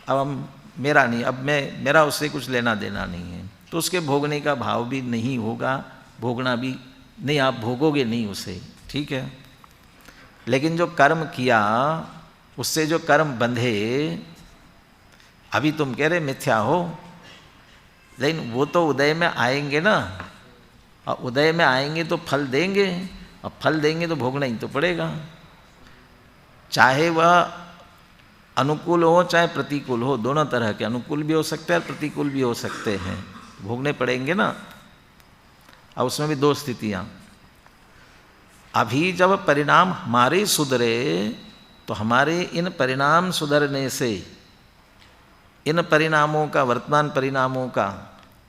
अब हम मेरा नहीं, अब मेरा उससे कुछ लेना देना नहीं है, तो उसके भोगने का भाव भी नहीं होगा, भोगना भी नहीं, आप भोगोगे नहीं उसे, ठीक है। लेकिन जो कर्म किया उससे जो कर्म बंधे, अभी तुम कह रहे मिथ्या हो, लेकिन वो तो उदय में आएंगे ना, और उदय में आएंगे तो फल देंगे, और फल देंगे तो भोगना ही तो पड़ेगा, चाहे वह अनुकूल हो चाहे प्रतिकूल हो। दोनों तरह के, अनुकूल भी हो सकते हैं और प्रतिकूल भी हो सकते हैं, भोगने पड़ेंगे ना। और उसमें भी दो स्थितियाँ। अभी जब परिणाम हमारे सुधरे तो हमारे इन परिणाम सुधरने से इन परिणामों का, वर्तमान परिणामों का,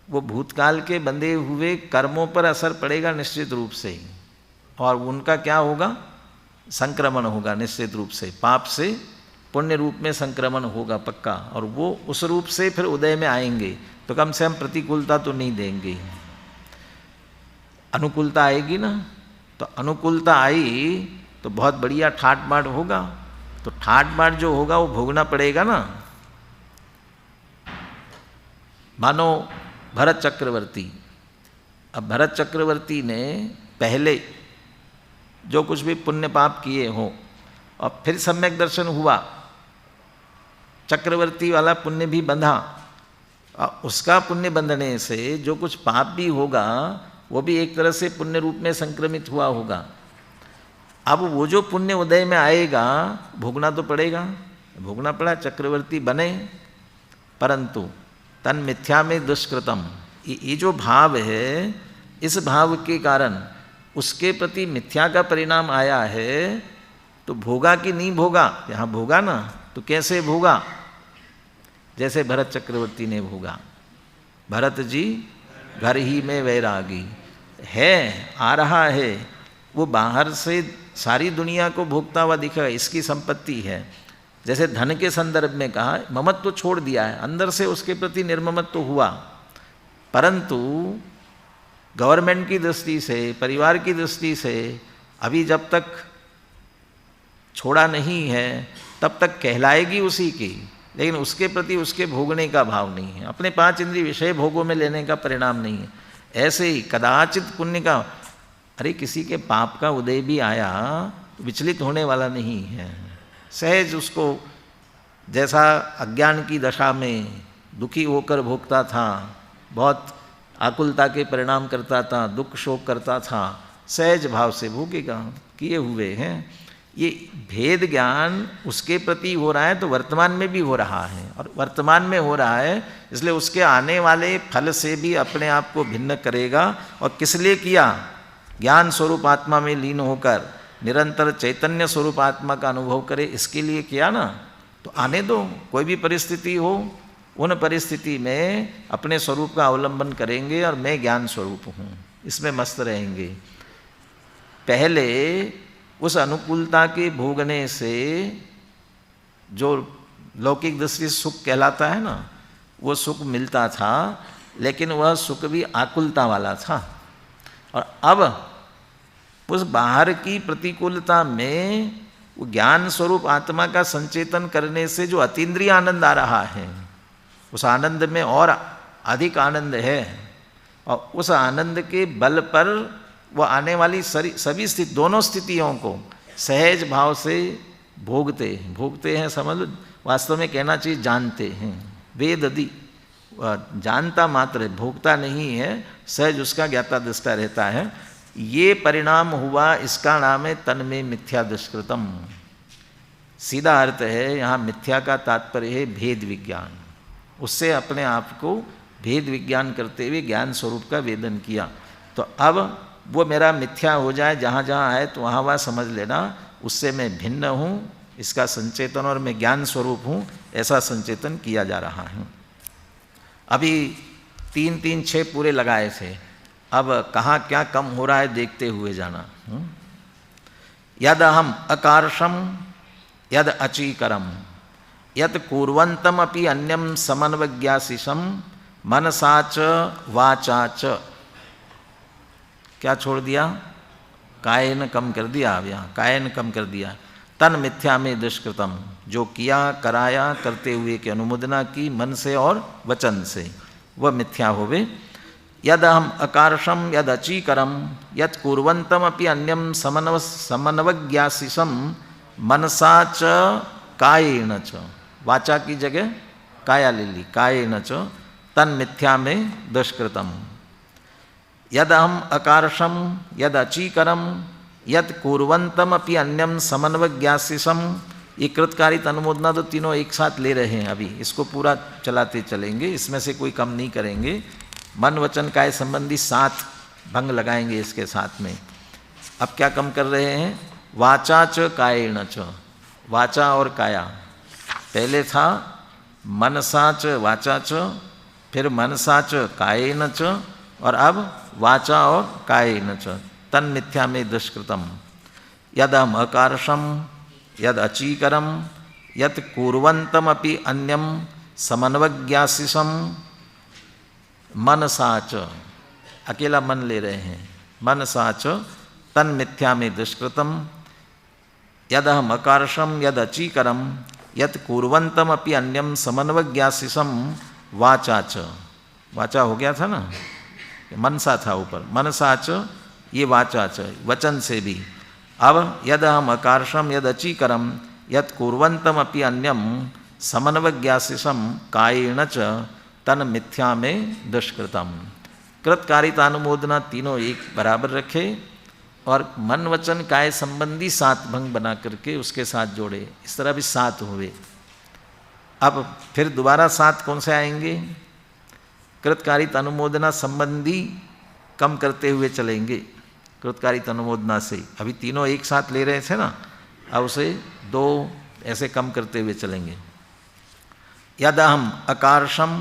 वो भूतकाल के बंधे हुए कर्मों पर असर पड़ेगा निश्चित रूप से, और उनका क्या होगा, संक्रमण होगा निश्चित रूप से, पाप से पुण्य रूप में संक्रमण होगा पक्का, और वो उस रूप से फिर उदय में आएंगे। तो कम से कम प्रतिकूलता तो नहीं देंगे, अनुकूलता आएगी ना। तो अनुकूलता आई तो बहुत बढ़िया ठाट बाट होगा, तो ठाट बाट जो होगा वो भोगना पड़ेगा ना। मानो भरत चक्रवर्ती, अब भरत चक्रवर्ती ने पहले जो कुछ भी पुण्य पाप किए हों और फिर सम्यक दर्शन हुआ, चक्रवर्ती वाला पुण्य भी बंधा, और उसका पुण्य बंधने से जो कुछ पाप भी होगा वो भी एक तरह से पुण्य रूप में संक्रमित हुआ होगा। अब वो जो पुण्य उदय में आएगा भोगना तो पड़ेगा, भोगना पड़ा, चक्रवर्ती बने। परंतु तन मिथ्या में दुष्कृतम, ये जो भाव है, इस भाव के कारण उसके प्रति मिथ्या का परिणाम आया है, तो भोगा कि नहीं भोगा, यहाँ भोगा ना। तो कैसे भोगा, जैसे भरत चक्रवर्ती ने भोगा। भरत जी घर ही में वैरागी है, आ रहा है, वो बाहर से सारी दुनिया को भोगता हुआ दिखेगा, इसकी संपत्ति है। जैसे धन के संदर्भ में कहा, ममत्व तो छोड़ दिया है, अंदर से उसके प्रति निर्ममत्व तो हुआ, परंतु गवर्नमेंट की दृष्टि से, परिवार की दृष्टि से अभी जब तक छोड़ा नहीं है तब तक कहलाएगी उसी की, लेकिन उसके प्रति उसके भोगने का भाव नहीं है, अपने 5 इंद्रिय विषय भोगों में लेने का परिणाम नहीं है। ऐसे ही कदाचित पुण्य का, अरे किसी के पाप का उदय भी आया तो विचलित होने वाला नहीं है, सहज उसको जैसा अज्ञान की दशा में दुखी होकर भोगता था, बहुत आकुलता के परिणाम करता था, दुख शोक करता था, सहज भाव से भोगेगा, किए हुए हैं। ये भेद ज्ञान उसके प्रति हो रहा है तो वर्तमान में भी हो रहा है, और वर्तमान में हो रहा है इसलिए उसके आने वाले फल से भी अपने आप को भिन्न करेगा। और किस लिए किया, ज्ञान स्वरूप आत्मा में लीन होकर निरंतर चैतन्य स्वरूप आत्मा का अनुभव करे, इसके लिए किया ना। तो आने दो, कोई भी परिस्थिति हो, उन परिस्थिति में अपने स्वरूप का अवलंबन करेंगे और मैं ज्ञान स्वरूप हूँ, इसमें मस्त रहेंगे। पहले उस अनुकूलता के भोगने से जो लौकिक दृष्टि से सुख कहलाता है ना, वो सुख मिलता था, लेकिन वह सुख भी आकुलता वाला था। और अब उस बाहर की प्रतिकूलता में वो ज्ञान स्वरूप आत्मा का संचेतन करने से जो अतीन्द्रिय आनंद आ रहा है, उस आनंद में और अधिक आनंद है, और उस आनंद के बल पर वो आने वाली सभी स्थिति, दोनों स्थितियों को सहज भाव से भोगते हैं, समझ लो। वास्तव में कहना चाहिए जानते हैं, वेद आदि जानता मात्र है, भोगता नहीं है, सहज उसका ज्ञाता दृष्टा रहता है। ये परिणाम हुआ, इसका नाम है तन में मिथ्या दुष्कृतम। सीधा अर्थ है यहाँ मिथ्या का तात्पर्य है भेद विज्ञान, उससे अपने आप को भेद विज्ञान करते हुए ज्ञान स्वरूप का वेदन किया। तो अब वो मेरा मिथ्या हो जाए, जहाँ जहाँ है तो वहाँ वहाँ समझ लेना उससे मैं भिन्न हूँ, इसका संचेतन और मैं ज्ञान स्वरूप हूँ, ऐसा संचेतन किया जा रहा है। अभी 3 3 6 पूरे लगाए थे, अब कहाँ क्या कम हो रहा है देखते हुए जाना। यद अहम अकारशम यद अचीकरम यद कुर्वन्तम अपि अन्यम समन्वज्ञासिषम मनसा च वाचा च। क्या छोड़ दिया? कायेन कम कर दिया। अब यहाँ कायेन कम कर दिया। तन मिथ्या में दुष्कृतम, जो किया कराया करते हुए की अनुमोदना की मन से और वचन से, वह मिथ्या होवे। यद अहम अकारशम यद अचीकरम यद कुर्वन्तम अपि अन्यम समन्वज्ञासिषम मनसा च कायेन च। वाचा की जगह काया ले ली, कायेन च तन मिथ्या में दुष्कृतम। यद अहम अकारशम यद अचीकरम यद कुर्वन्तम अपि अन्यम समन्वज्ञासिषम। ये कृतकारित अनुमोदना तो तीनों एक साथ ले रहे हैं, अभी इसको पूरा चलाते चलेंगे, इसमें से कोई कम नहीं करेंगे। मन वचन काय संबंधी 7 भंग लगाएंगे इसके साथ में। अब क्या कम कर रहे हैं? वाचा च कायेन च। वाचा और काया, पहले था मनसा च वाचा च, फिर मनसा च कायेन च, और अब वाचा और कायेन च तन मिथ्या में दुष्कृतम। यद अहम अकारशम यद अचीकरम यद कुर्वन्तम अपि अन्यम समन्वज्ञासिषम मनसा च। अकेला मन ले रहे हैं। मनसा च तन मिथ्या में दुष्कृतम। यद अहम अकारशम यद अचीकरम यद कुर्वन्तम अपि अन्यम समन्वज्ञासिषम वाचा च। वाचा हो गया था ना, मनसा था ऊपर, मनसा च ये वाचा च, वचन से भी। अब यद अहम अकारशम यद अचीकरम यद कुर्वन्तम अपि अन्यम समन्वज्ञासिषम कायेन च तन मिथ्या में दुष्कृतम। कृतकारिता अनुमोदना तीनों एक बराबर रखे और मन वचन काय संबंधी 7 भंग बना करके उसके साथ जोड़े, इस तरह भी 7 हुए। अब फिर दोबारा 7 कौन से आएंगे? कृतकारित अनुमोदना संबंधी कम करते हुए चलेंगे कृतकारित अनुमोदना से। अभी तीनों एक साथ ले रहे थे ना, अब उसे 2 ऐसे कम करते हुए चलेंगे। यद अहम अकारशम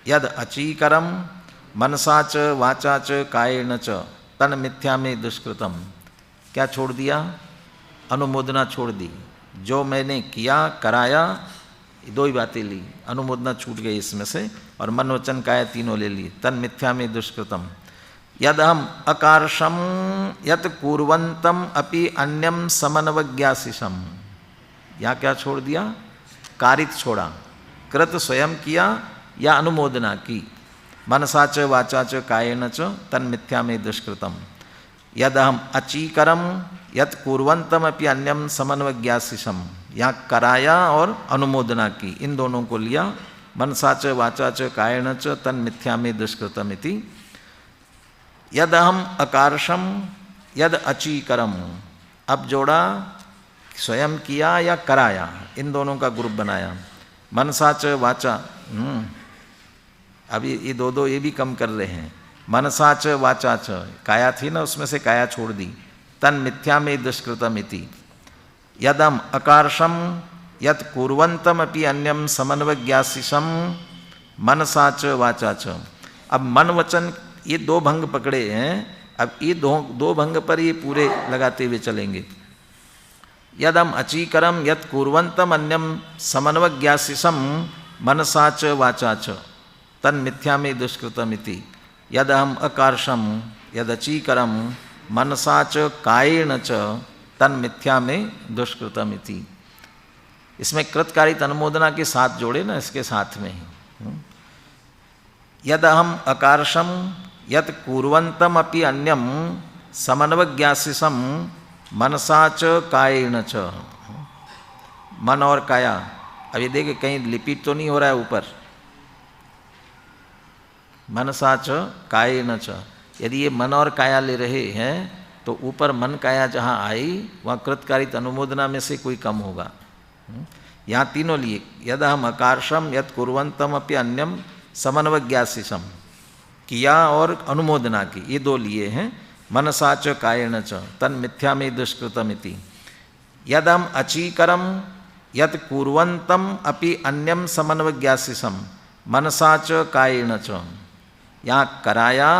यद अचीकरम मनसा च वाचा च कायेन च तन मिथ्या में दुष्कृतम। क्या छोड़ दिया? अनुमोदना छोड़ दी। जो मैंने किया कराया, 2 ही बातें ली, अनुमोदना छूट गई इसमें से, और मन वचन काया तीनों ले ली। तन मिथ्या में दुष्कृतम। यद हम अकारशम यत कुर्वन्तम अपि अन्यम समन्वज्ञासिषम। यहाँ क्या छोड़ दिया? कारित छोड़ा। कृत स्वयं किया या अनुमोदना की। मनसा च वाचा च कायेन च तन मिथ्या में दुष्कृतम। यद हम अचीकरम यत कुर्वन्तम अपि अन्यम समन्वज्ञासिषम। यहाँ कराया और अनुमोदना की, इन दोनों को लिया। मनसा च वाचा च कायेन च तन मिथ्या में दुष्कृतम इति। यद अहम अकारशम यद अचीकरम। अब जोड़ा स्वयं किया या कराया, इन दोनों का ग्रुप बनाया। मनसा च वाचा, अभी ये 2 ये भी कम कर रहे हैं। मनसा च वाचा च, काया थी ना, उसमें से काया छोड़ दी। तन मिथ्या में दुष्कृतम इति। यदम अकारशम यत कुर्वन्तम अपि अन्यम समन्वज्ञासिषम मनसा च वाचा च। अब मन वचन ये 2 भंग पकड़े हैं, अब ये 2 भंग पर ये पूरे लगाते हुए चलेंगे। यदम अचीकरम यत कुर्वन्तम अन्यम समन्वज्ञासिषम मनसा च वाचा च तन मिथ्या में दुष्कृतम इति। यदहम अकारशम यद अचीकरम मनसा च कायेन च तन मिथ्या में दुष्कृतम इति। इसमें कृतकारित अनुमोदना के साथ जोड़े ना, इसके साथ में ही। यदहम अकारशम यत कुर्वन्तम अपि अन्यम समन्वज्ञासिषम मनसा च कायेन च। मन और काया, अब ये देखिए कहीं लिपिट तो नहीं हो रहा है ऊपर। मनसा च कायेन च, यदि ये मन और काया ले रहे हैं तो ऊपर मन काया जहाँ आई वहाँ कृतकारित अनुमोदना में से कोई कम होगा। यहाँ तीनों लिए। यदहम अकारशम यत कुर्वन्तम अपि अन्यम समन्वज्ञासिषम, किया और अनुमोदना की, ये 2 लिए हैं। मनसा च कायेन च तन्मिथ्यामि दुष्कृतमिति। यदहम अचीकरम यत् कुर्वन्तम अपि अन्यम समन्वज्ञासिसम मनसा च कायेन च। यहाँ कराया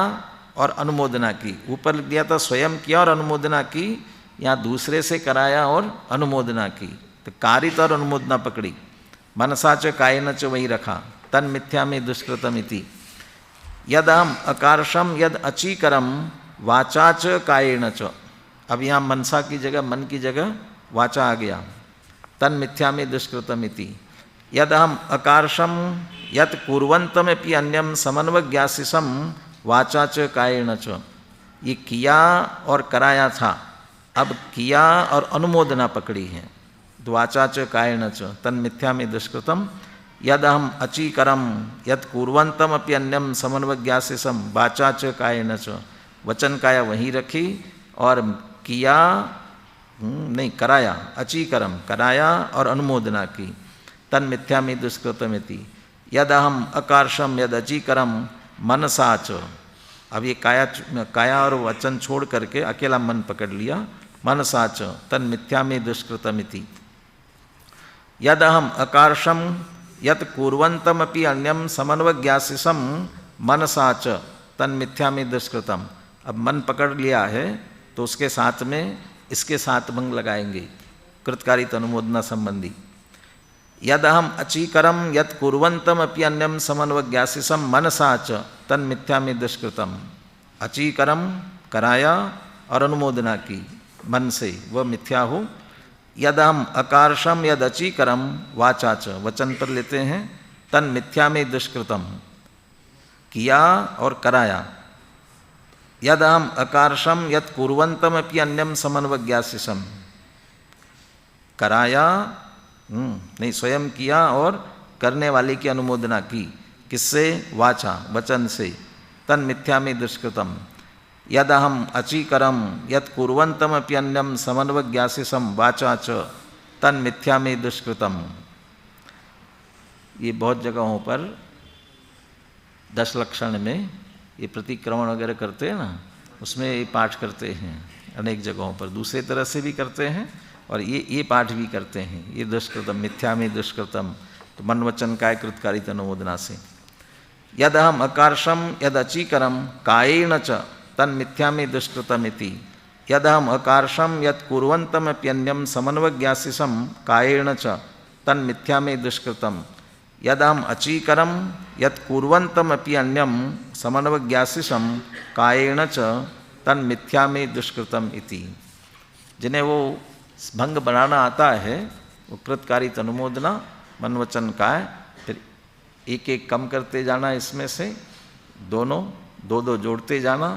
और अनुमोदना की, ऊपर लिख दिया था स्वयं किया और अनुमोदना की, यहाँ दूसरे से कराया और अनुमोदना की, तो कारित और अनुमोदना पकड़ी। मनसा च कायेन च वही रखा। तन मिथ्यामि दुष्कृतमिति। यदहम अकार्षम यद अचीकरम वाचा च कायेन च। अब यहाँ मनसा की जगह, मन की जगह वाचा आ गया। तन मिथ्यामि दुष्कृतमिति। यदहम अकार्षम यत् कुर्वन्तमपि अन्यम समन्वज्ञासिसम वाचा च कायेन च। ये किया और कराया था, अब किया और अनुमोदना पकड़ी है। वाचा च कायेन च तन मिथ्यामि दुष्कृतम। यदहम अचीकरम यत् कुर्वन्तमपि अन्यम समन्वज्ञासिसम वाचा च कायेन च। वचन काया वहीं रखी और किया नहीं कराया, अचीकरम कराया और अनुमोदना की। तन मिथ्यामि दुष्कृतमिति। यदहम अकार्षम यद अचीकरम मनसा च। अब ये काया और वचन छोड़ करके अकेला मन पकड़ लिया। मनसा च तन मिथ्यामि दुष्कृतमिति। यदहम अकार्षम यत् कुर्वन्तमपि अन्यम समन्वज्ञासिसम मनसा च तन मिथ्यामि दुष्कृतम। अब मन पकड़ लिया है तो उसके साथ में इसके साथ भंग लगाएंगे, कृतकारित अनुमोदना संबंधी। यदहम अचीकरम यत् कुर्वन्तमपि अन्यम समन्वज्ञासिसम मनसा च तन मिथ्यामि दुष्कृतम। अचीकरम कराया और अनुमोदना की मन से, वह मिथ्या हो। यदहम अकार्षम यद अचीकरम वाचा च, वचन पर लेते हैं। तन मिथ्यामि दुष्कृतम, किया और कराया। यदहम अकार्षम यत् कुर्वन्तमपि अन्यम समन्वज्ञासिसम, कराया नहीं, स्वयं किया और करने वाले की अनुमोदना की। किससे? वाचा, वचन से। तन मिथ्यामि दुष्कृतम। यदहम अचीकरम यत् कुर्वन्तमपि अन्यम समन्वज्ञासिसम वाचा च तन मिथ्यामि दुष्कृतम। ये बहुत जगहों पर 10 लक्षण में ये प्रतिक्रमण वगैरह करते हैं ना, उसमें ये पाठ करते हैं अनेक जगहों पर। दूसरे तरह से भी करते हैं और ये पाठ भी करते हैं। ये दुष्कृतम, मिथ्यामि दुष्कृतम, तो मन वचन काय कृतकारित अनुमोदना से। यदहम अकार्षम यद अचीकरम कायेन च तन मिथ्यामि दुष्कृतमिति। यदहम अकार्षम यत् कुर्वन्तमपि अन्यम समन्वज्ञासिसम कायेन च तन मिथ्यामि दुष्कृतम। यदहम अचीकरम यत् कुर्वन्तमपि अन्यम समन्वज्ञासिसम कायेन च तन मिथ्यामि दुष्कृतम इति। जिन्हें वो भंग बनाना आता है वो कृतकारित अनुमोदना, मन वचन काय, फिर एक एक कम करते जाना, इसमें से दोनों दो दो जोड़ते जाना।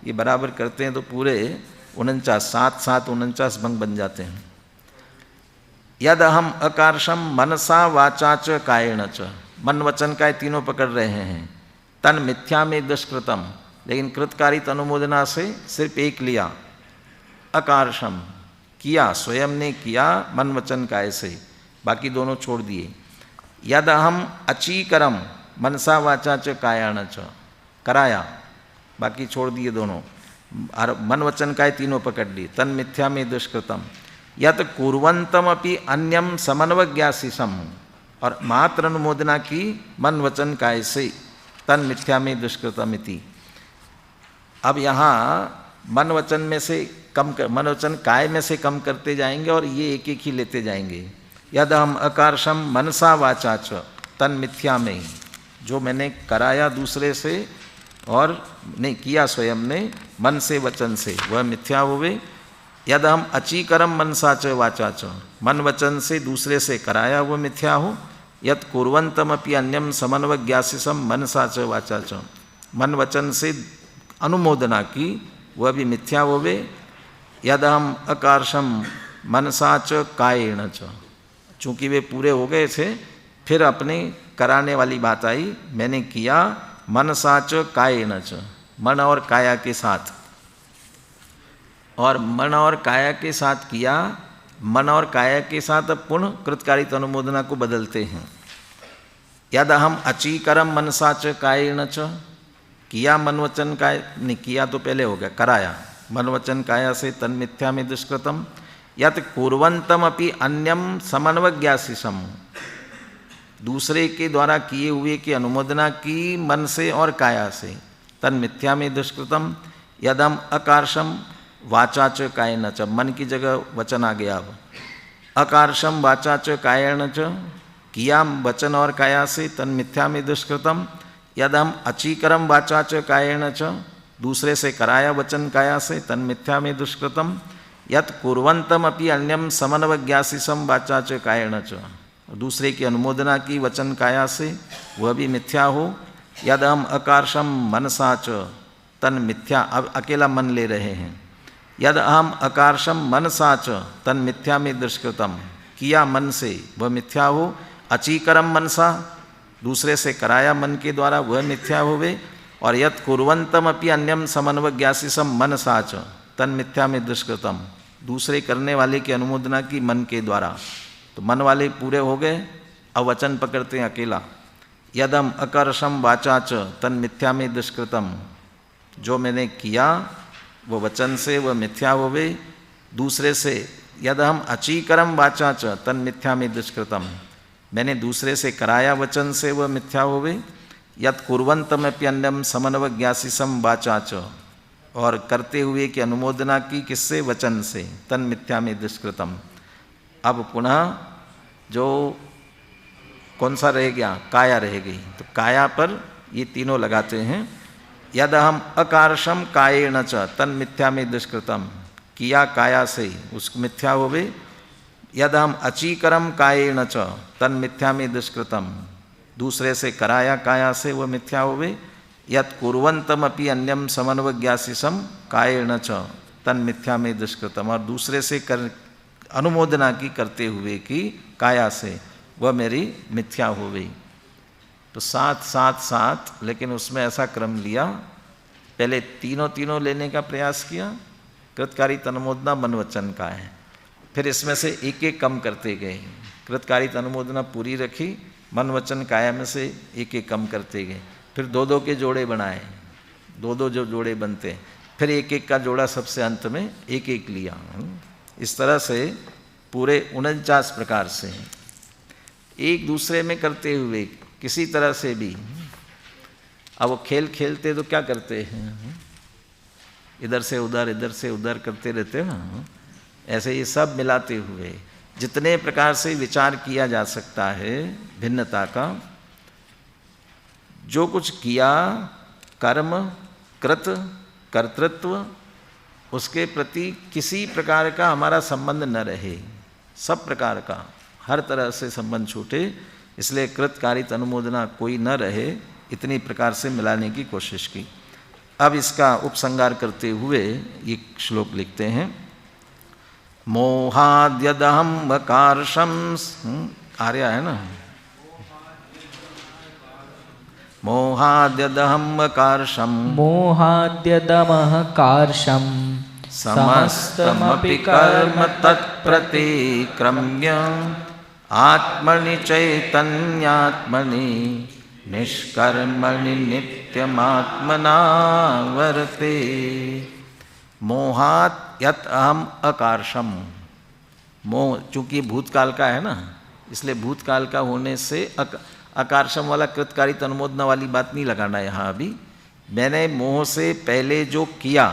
ये बराबर करते हैं तो पूरे 49 7 7 49 भंग बन जाते हैं। यदहम अकार्षम मनसा वाचा च कायेन च, मन वचन काय तीनों पकड़ रहे हैं। तन मिथ्यामि दुष्कृतम, लेकिन कृतकारित अनुमोदना से सिर्फ एक लिया। अकार्षम किया, स्वयं ने किया मन वचन काय से, बाकी दोनों छोड़ दिए। यदहम अचीकरम मनसा वाचा च कायेन च, कराया, बाकी छोड़ दिए दोनों। मन वचन काय तीनों पकड़ लिए। तन मिथ्यामि दुष्कृतम। यत् कुर्वन्तमपि अन्यम समन्वज्ञासिसम, और मात्र अनुमोदना की मन वचन काय से। तन मिथ्यामि दुष्कृतमिति। अब यहाँ मन वचन में से कम कर, मन वचन काय में से कम करते जाएंगे और ये एक एक ही लेते जाएंगे। यदहम अकार्षम मनसा वाचा च तन मिथ्यामि, जो मैंने कराया दूसरे से और नहीं किया स्वयं ने, मन से वचन से, वह मिथ्या हुए। यदहम अचीकरम मनसा च वाचा च, मन वचन से दूसरे से कराया वह मिथ्या हो। यत् कुर्वन्तमपि अन्यम समन्वज्ञासिसम मनसा च वाचा च, मन वचन से अनुमोदना की वह भी मिथ्या होवे। यदहम अकार्षम मनसा च कायेन च, चूँकि वे पूरे हो गए थे, फिर अपने कराने वाली बात आई, मैंने किया मनसा च कायेन च, मन और काया के साथ। और मन और काया के साथ किया, मन और काया के साथ अब पुनः कृतकारित अनुमोदना को बदलते हैं। यदहम अचीकरम मनसा च कायेन च, किया मन वचन काय नहीं, किया तो पहले हो गया, कराया, मन वचन काया से तन्मिथ्या में दुष्कृतम यत कुर्वन्तम अपि अन्यम समन्वज्ञासिसम, दूसरे के द्वारा किए हुए की अनुमोदना की मन से और काया से, तन्मिथ्या में दुष्कृतम यदम अकार्षम वाचा च कायेन च, मन की जगह वचन आ गया। अब अकार्षम वाचा च कायेन च, किया वचन और काया से, तन्मिथ्या में दुष्कृतम यदम अचीकरम वाचा च कायेन च, दूसरे से कराया वचन काया से, तन्मिथ्या में दुष्कृतम यत कुर्वन्तम अपि अन्यम समन्वज्ञासिसम वाचा च कायेन च, दूसरे की अनुमोदना की वचन काया से, वह भी मिथ्या हो। यद हम अकार्षम मनसा च, तन मिथ्या, अब अकेला मन ले रहे हैं। यद अहम अकार्षम मनसा च तन मिथ्या में दुष्कृतम, किया मन से वह मिथ्या हो। अचीकरम मनसा, दूसरे से कराया मन के द्वारा, वह मिथ्या होवे। और यत कुर्वन्तम अपि अन्यम समन्वज्ञासिसम मनसा च तन मिथ्या में दुष्कृतम, दूसरे करने वाले की अनुमोदना की मन के द्वारा, तो मन वाले पूरे हो गए। अब वचन पकड़ते हैं अकेला। यदम अकर्षम वाचा च तन मिथ्या में दुष्कृतम, जो मैंने किया वो वचन से वह मिथ्या होवे। दूसरे से यदम अचीकरम वाचा च तन मिथ्या में दुष्कृतम, मैंने दूसरे से कराया वचन से वह मिथ्या होवे। यद कुर्वन्तमपि अन्यम समन्वज्ञासिसम वाचा च, और करते हुए की अनुमोदना की किससे, वचन से, तन मिथ्या में दुष्कृतम। अब पुनः जो कौन सा रह गया, काया रह गई, तो काया पर ये तीनों लगाते हैं। यद हम अकार्षम कायेन च तन मिथ्या में दुष्कृतम, किया काया से उसको मिथ्या होवे। यद हम अचीकरम कायेन च तन मिथ्या में दुष्कृतम, दूसरे से कराया काया से वह मिथ्या होवे। यत कुर्वन्तम अपि अन्यम समन्वज्ञासिसम कायेन च तन मिथ्या में दुष्कृतम, और दूसरे से कर अनुमोदना की करते हुए की काया से, वह मेरी मिथ्या हो गई। तो साथ साथ साथ, लेकिन उसमें ऐसा क्रम लिया, पहले तीनों लेने का प्रयास किया। कृतकारित अनुमोदना मन वचन का है, फिर इसमें से एक एक कम करते गए। कृतकारित अनुमोदना पूरी रखी, मन वचन काया में से एक एक कम करते गए। फिर दो के जोड़े बनाए, दो जो जोड़े बनते हैं, फिर एक एक का जोड़ा सबसे अंत में एक एक लिया। इस तरह से पूरे 49 प्रकार से एक दूसरे में करते हुए किसी तरह से भी। अब वो खेल खेलते तो क्या करते हैं, इधर से उधर करते रहते हैं ना। ऐसे ये सब मिलाते हुए जितने प्रकार से विचार किया जा सकता है भिन्नता का, जो कुछ किया, कर्म, कृत, कर्तृत्व, उसके प्रति किसी प्रकार का हमारा संबंध न रहे, सब प्रकार का हर तरह से संबंध छूटे, इसलिए कृतकारित अनुमोदना कोई न रहे, इतनी प्रकार से मिलाने की कोशिश की। अब इसका उपसंहार करते हुए ये श्लोक लिखते हैं। मोहाद्यदहम वकार्षम, आर्या है ना, मोहाद्यदहम वकार्षम मोहाद्यदमः कार्षम समस्तमपि कर्म तत्प्रतिक्रम्य आत्मनि चैतन्यात्मनि निष्कर्मणि नित्यमात्मना वर्ते। मोहात् यत् अहम अकार्षम, मोह चूंकि भूतकाल का है ना, इसलिए भूतकाल का होने से अकार्षम वाला कृतकारित अनुमोदना वाली बात नहीं लगाना यहाँ अभी। मैंने मोह से पहले जो किया,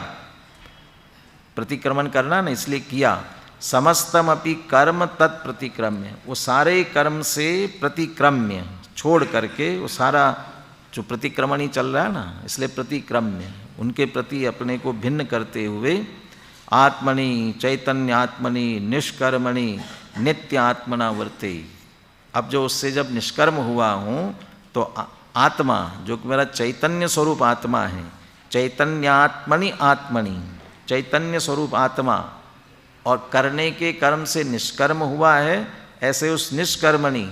प्रतिक्रमण करना ना, इसलिए किया। समस्तम अपि कर्म तत्प्रतिक्रम्य, वो सारे कर्म से प्रतिक्रम्य छोड़ करके, वो सारा जो प्रतिक्रमण ही चल रहा है ना, इसलिए प्रतिक्रम्य, उनके प्रति अपने को भिन्न करते हुए आत्मनि चैतन्य आत्मनि निष्कर्मणि नित्य आत्मना वर्ते। अब जो उससे जब निष्कर्म हुआ हूँ तो आत्मा जो कि मेरा चैतन्य स्वरूप आत्मा है, चैतन्यात्मनि आत्मनि, चैतन्य स्वरूप आत्मा, और करने के कर्म से निष्कर्म हुआ है, ऐसे उस निष्कर्मणि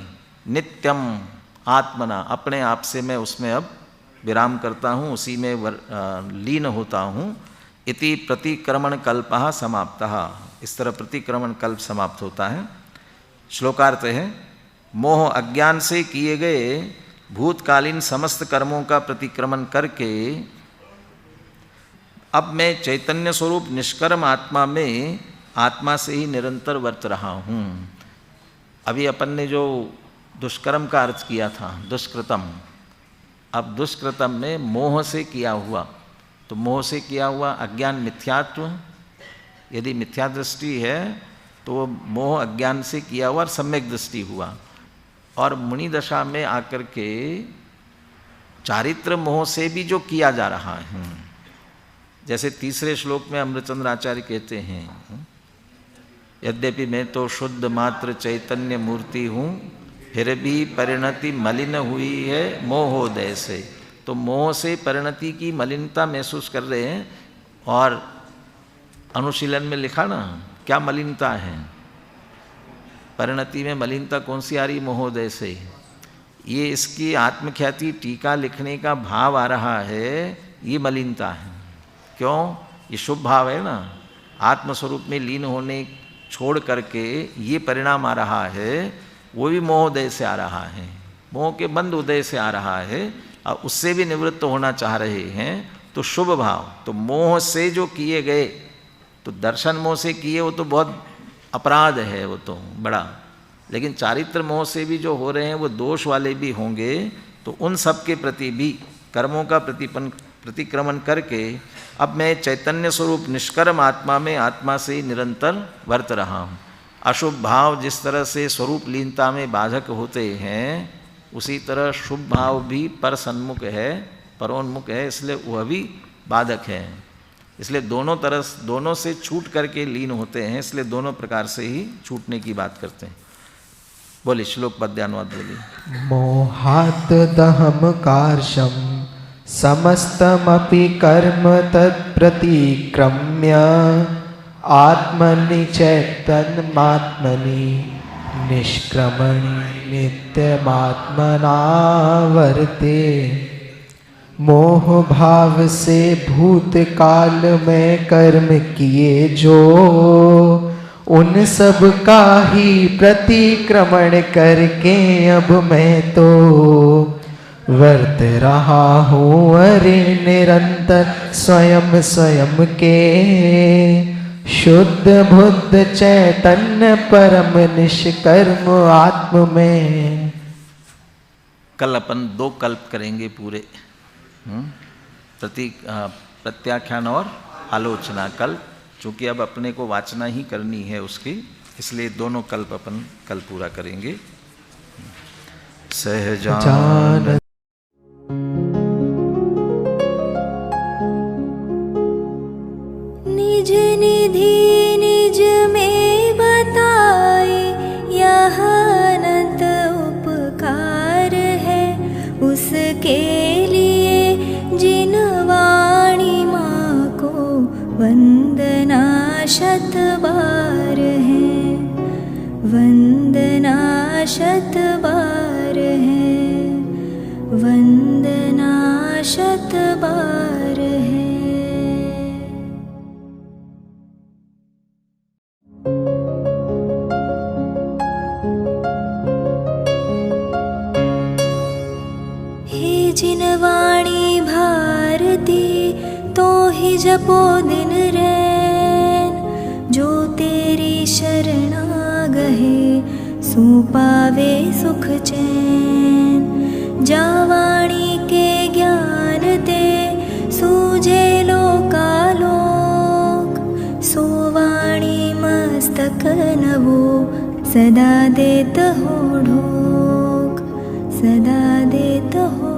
नित्यम आत्मना, अपने आप से मैं उसमें अब विराम करता हूँ, उसी में लीन होता हूँ। इति प्रतिक्रमण कल्पः समाप्तः, इस तरह प्रतिक्रमण कल्प समाप्त होता है। श्लोकार्थ है, मोह अज्ञान से किए गए भूतकालीन समस्त कर्मों का प्रतिक्रमण करके अब मैं चैतन्य स्वरूप निष्कर्म आत्मा में आत्मा से ही निरंतर वर्त रहा हूँ। अभी अपन ने जो दुष्कर्म का अर्थ किया था, दुष्कृतम, अब दुष्कृतम में मोह से किया हुआ, तो मोह से किया हुआ अज्ञान मिथ्यात्व, यदि मिथ्या दृष्टि है तो मोह अज्ञान से किया हुआ और सम्यक दृष्टि हुआ। और मुनि दशा में आकर के चारित्र मोह से भी जो किया जा रहा है, जैसे तीसरे श्लोक में अमृतचंद्र आचार्य कहते हैं, यद्यपि मैं तो शुद्ध मात्र चैतन्य मूर्ति हूँ, फिर भी परिणति मलिन हुई है मोहोदय से। तो मोह से परिणति की मलिनता महसूस कर रहे हैं। और अनुशीलन में लिखा ना, क्या मलिनता है, परिणति में मलिनता कौन सी आ रही, मोहोदय से। ये इसकी आत्मख्याति टीका लिखने का भाव आ रहा है, ये मलिनता है। क्यों? ये शुभ भाव है ना, आत्मस्वरूप में लीन होने छोड़ करके ये परिणाम आ रहा है, वो भी मोहोदय से आ रहा है, मोह के बंद उदय से आ रहा है, और उससे भी निवृत्त होना चाह रहे हैं। तो शुभ भाव, तो मोह से जो किए गए, तो दर्शन मोह से किए वो तो बहुत अपराध है, वो तो बड़ा, लेकिन चारित्र मोह से भी जो हो रहे हैं वो दोष वाले भी होंगे। तो उन सब के प्रति भी कर्मों का प्रतिक्रमण करके अब मैं चैतन्य स्वरूप निष्कर्म आत्मा में आत्मा से निरंतर वर्त रहा हूँ। अशुभ भाव जिस तरह से स्वरूप लीनता में बाधक होते हैं, उसी तरह शुभ भाव भी पर सन्मुख है, परोन्मुख है, इसलिए वह भी बाधक है। इसलिए दोनों से छूट करके लीन होते हैं, इसलिए दोनों प्रकार से ही छूटने की बात करते हैं। बोलिए, श्लोक पद्यानुवाद बोलिए। मोहात् दहम कार्षं समस्तमपि कर्म तत्प्रतिक्रम्य आत्मनि चैतन्यमात्मनि निष्क्रमणि नित्यमात्मना वर्ते। मोह भाव से भूतकाल में कर्म किए जो, उन सब का ही प्रतिक्रमण करके अब मैं तो वर्त रहा हूँ अरे निरंतर स्वयं स्वयं के शुद्ध बुद्ध चैतन्य परम निष्कर्म आत्म में। कल अपन 2 कल्प करेंगे पूरे, प्रत्याख्यान और आलोचना कल्प, चूँकि अब अपने को वाचना ही करनी है उसकी, इसलिए दोनों कल्प अपन कल पूरा करेंगे। सहजान निज निधि निज में बताए, यह अनंत उपकार है उसके लिए जिन वाणी माँ को वंदना शत बार है, वंदना शत बार है, वंदना शत बार है। हे जिन वाणी भारती तो ही जपो दिन रैन, जो तेरी शरणा गहे सो पावे सुख चैन। जा वाणी के ज्ञान दे सूझे लोकालोक, सो वाणी मस्तक नवो सदा देत हो ढोक, सदा देत हो